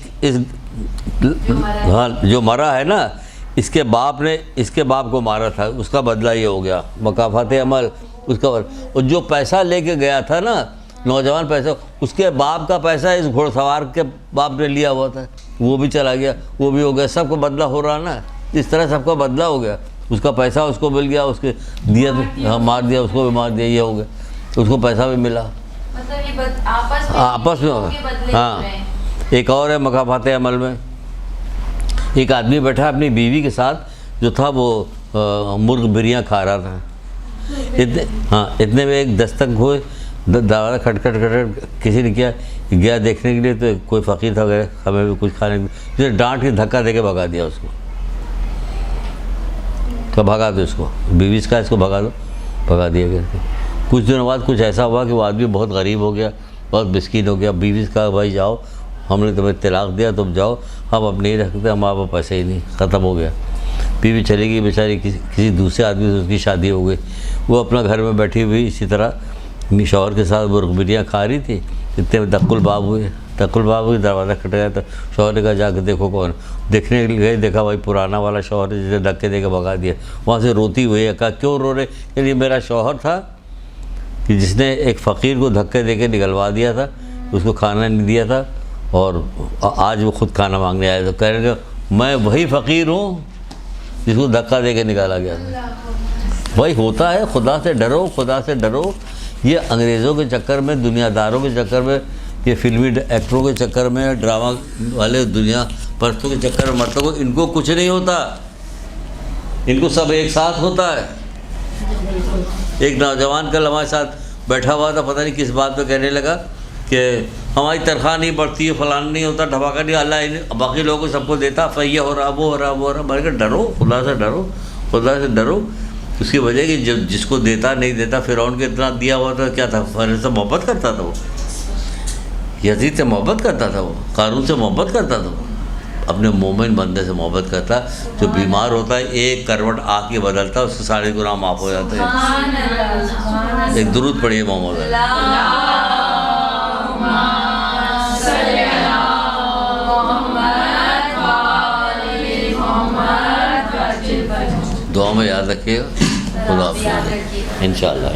Speaker 1: ہاں جو مرا ہے نا, اس کے باپ نے اس کے باپ کو مارا تھا, اس کا بدلہ یہ ہو گیا. مقافات عمل اس کا. اور جو پیسہ لے کے گیا تھا نا نوجوان, پیسہ اس کے باپ کا پیسہ اس گھوڑ سوار کے باپ نے لیا ہوا تھا, وہ بھی چلا گیا, وہ بھی ہو گیا. سب کو بدلہ ہو رہا نا, اس طرح سب کا بدلہ ہو گیا. اس کا پیسہ اس کو مل گیا, اس کے دیا ہاں مار دیا, اس کو بھی مار دیا, یہ ہو گیا. اس کو پیسہ بھی ملا.
Speaker 6: مطلب یہ آپس میں.
Speaker 1: ہاں ایک اور ہے مقافات عمل میں, ایک آدمی بیٹھا اپنی بیوی کے ساتھ, جو تھا وہ مرغ بریاں کھا رہا تھا. اتنے میں ایک دستک ہوئے, دروازہ کھٹ کسی نے گیا دیکھنے کے لیے, تو کوئی فقیر تھا وغیرہ, ہمیں بھی کچھ کھانے کے لیے, جس نے ڈانٹ کے دھکا دے کے بھگا دیا اس کو. تو بھگا دو اس کو, بیوی کا اس کو بھگا دو, بھگا دیا گیا. کچھ دنوں بعد کچھ ایسا ہوا کہ وہ آدمی بہت غریب ہو گیا, بہت مسکین ہو گیا. بیوی کا بھائی جاؤ, ہم نے تمہیں طلاق دیا, تم جاؤ, ہم اب نہیں رکھتے, ہمارے پاس پیسے ہی نہیں, ختم ہو گیا. بیوی چلی گئی بیچاری, کسی دوسرے آدمی سے اس کی شادی ہو گئی. وہ اپنا گھر میں بیٹھی ہوئی اسی طرح شوہر کے ساتھ مرغ بریاں کھا رہی تھی. اتنے میں دق الباب ہوئے, دروازہ کھٹ گیا. تو شوہر نے کہا جا کے دیکھو کون. دیکھنے کے لیے گئے, دیکھا بھائی پرانا والا شوہر ہے, جس نے دھکے دے کے بھگا دیا. وہاں سے روتی ہوئی ہے. کہا کیوں رو رہے؟ کہ یہ میرا شوہر تھا کہ جس نے ایک فقیر کو دھکے دے کے نکلوا دیا تھا, اس کو کھانا نہیں دیا تھا, اور آج وہ خود کھانا مانگنے آیا. تو کہہ رہے کہ میں وہی فقیر ہوں جس کو دھکا دے کے نکالا گیا تھا. وہی ہوتا ہے. خدا سے ڈرو, خدا سے ڈرو. یہ انگریزوں کے چکر میں, دنیا داروں کے چکر میں, یہ فلمی ایکٹروں کے چکر میں, ڈرامہ والے دنیا پرستوں کے چکر میں مرتوں کو, ان کو کچھ نہیں ہوتا, ان کو سب ایک ساتھ ہوتا ہے. ایک نوجوان کل ہمارے ساتھ بیٹھا ہوا تھا, پتہ نہیں کس بات پہ کہنے لگا کہ ہماری تنخواہ نہیں بڑھتی ہے, فلان نہیں ہوتا, ڈھباکہ نہیں, اللہ باقی لوگوں کو سب کو دیتا, فیہ ہو رہا, وہ ہو رہا, وہ ہو رہا. میں نے کہا ڈرو, خدا سے ڈرو, خدا سے ڈرو. اس کی وجہ کہ جس کو دیتا نہیں دیتا, فرعون کو اتنا دیا ہوا تھا, کیا تھا, فرعون سے محبت کرتا تھا, وہ یزید سے محبت کرتا تھا, وہ قارون سے محبت کرتا تھا, اپنے مومن بندے سے محبت کرتا. جو بیمار ہوتا ہے ایک کروٹ آ کے بدلتا, اس کے سارے گناہ معاف ہو جاتے ہیں. ایک درود پڑھیے محمد. دعا میں یاد رکھیے گا. خدا حافظ. انشاءاللہ.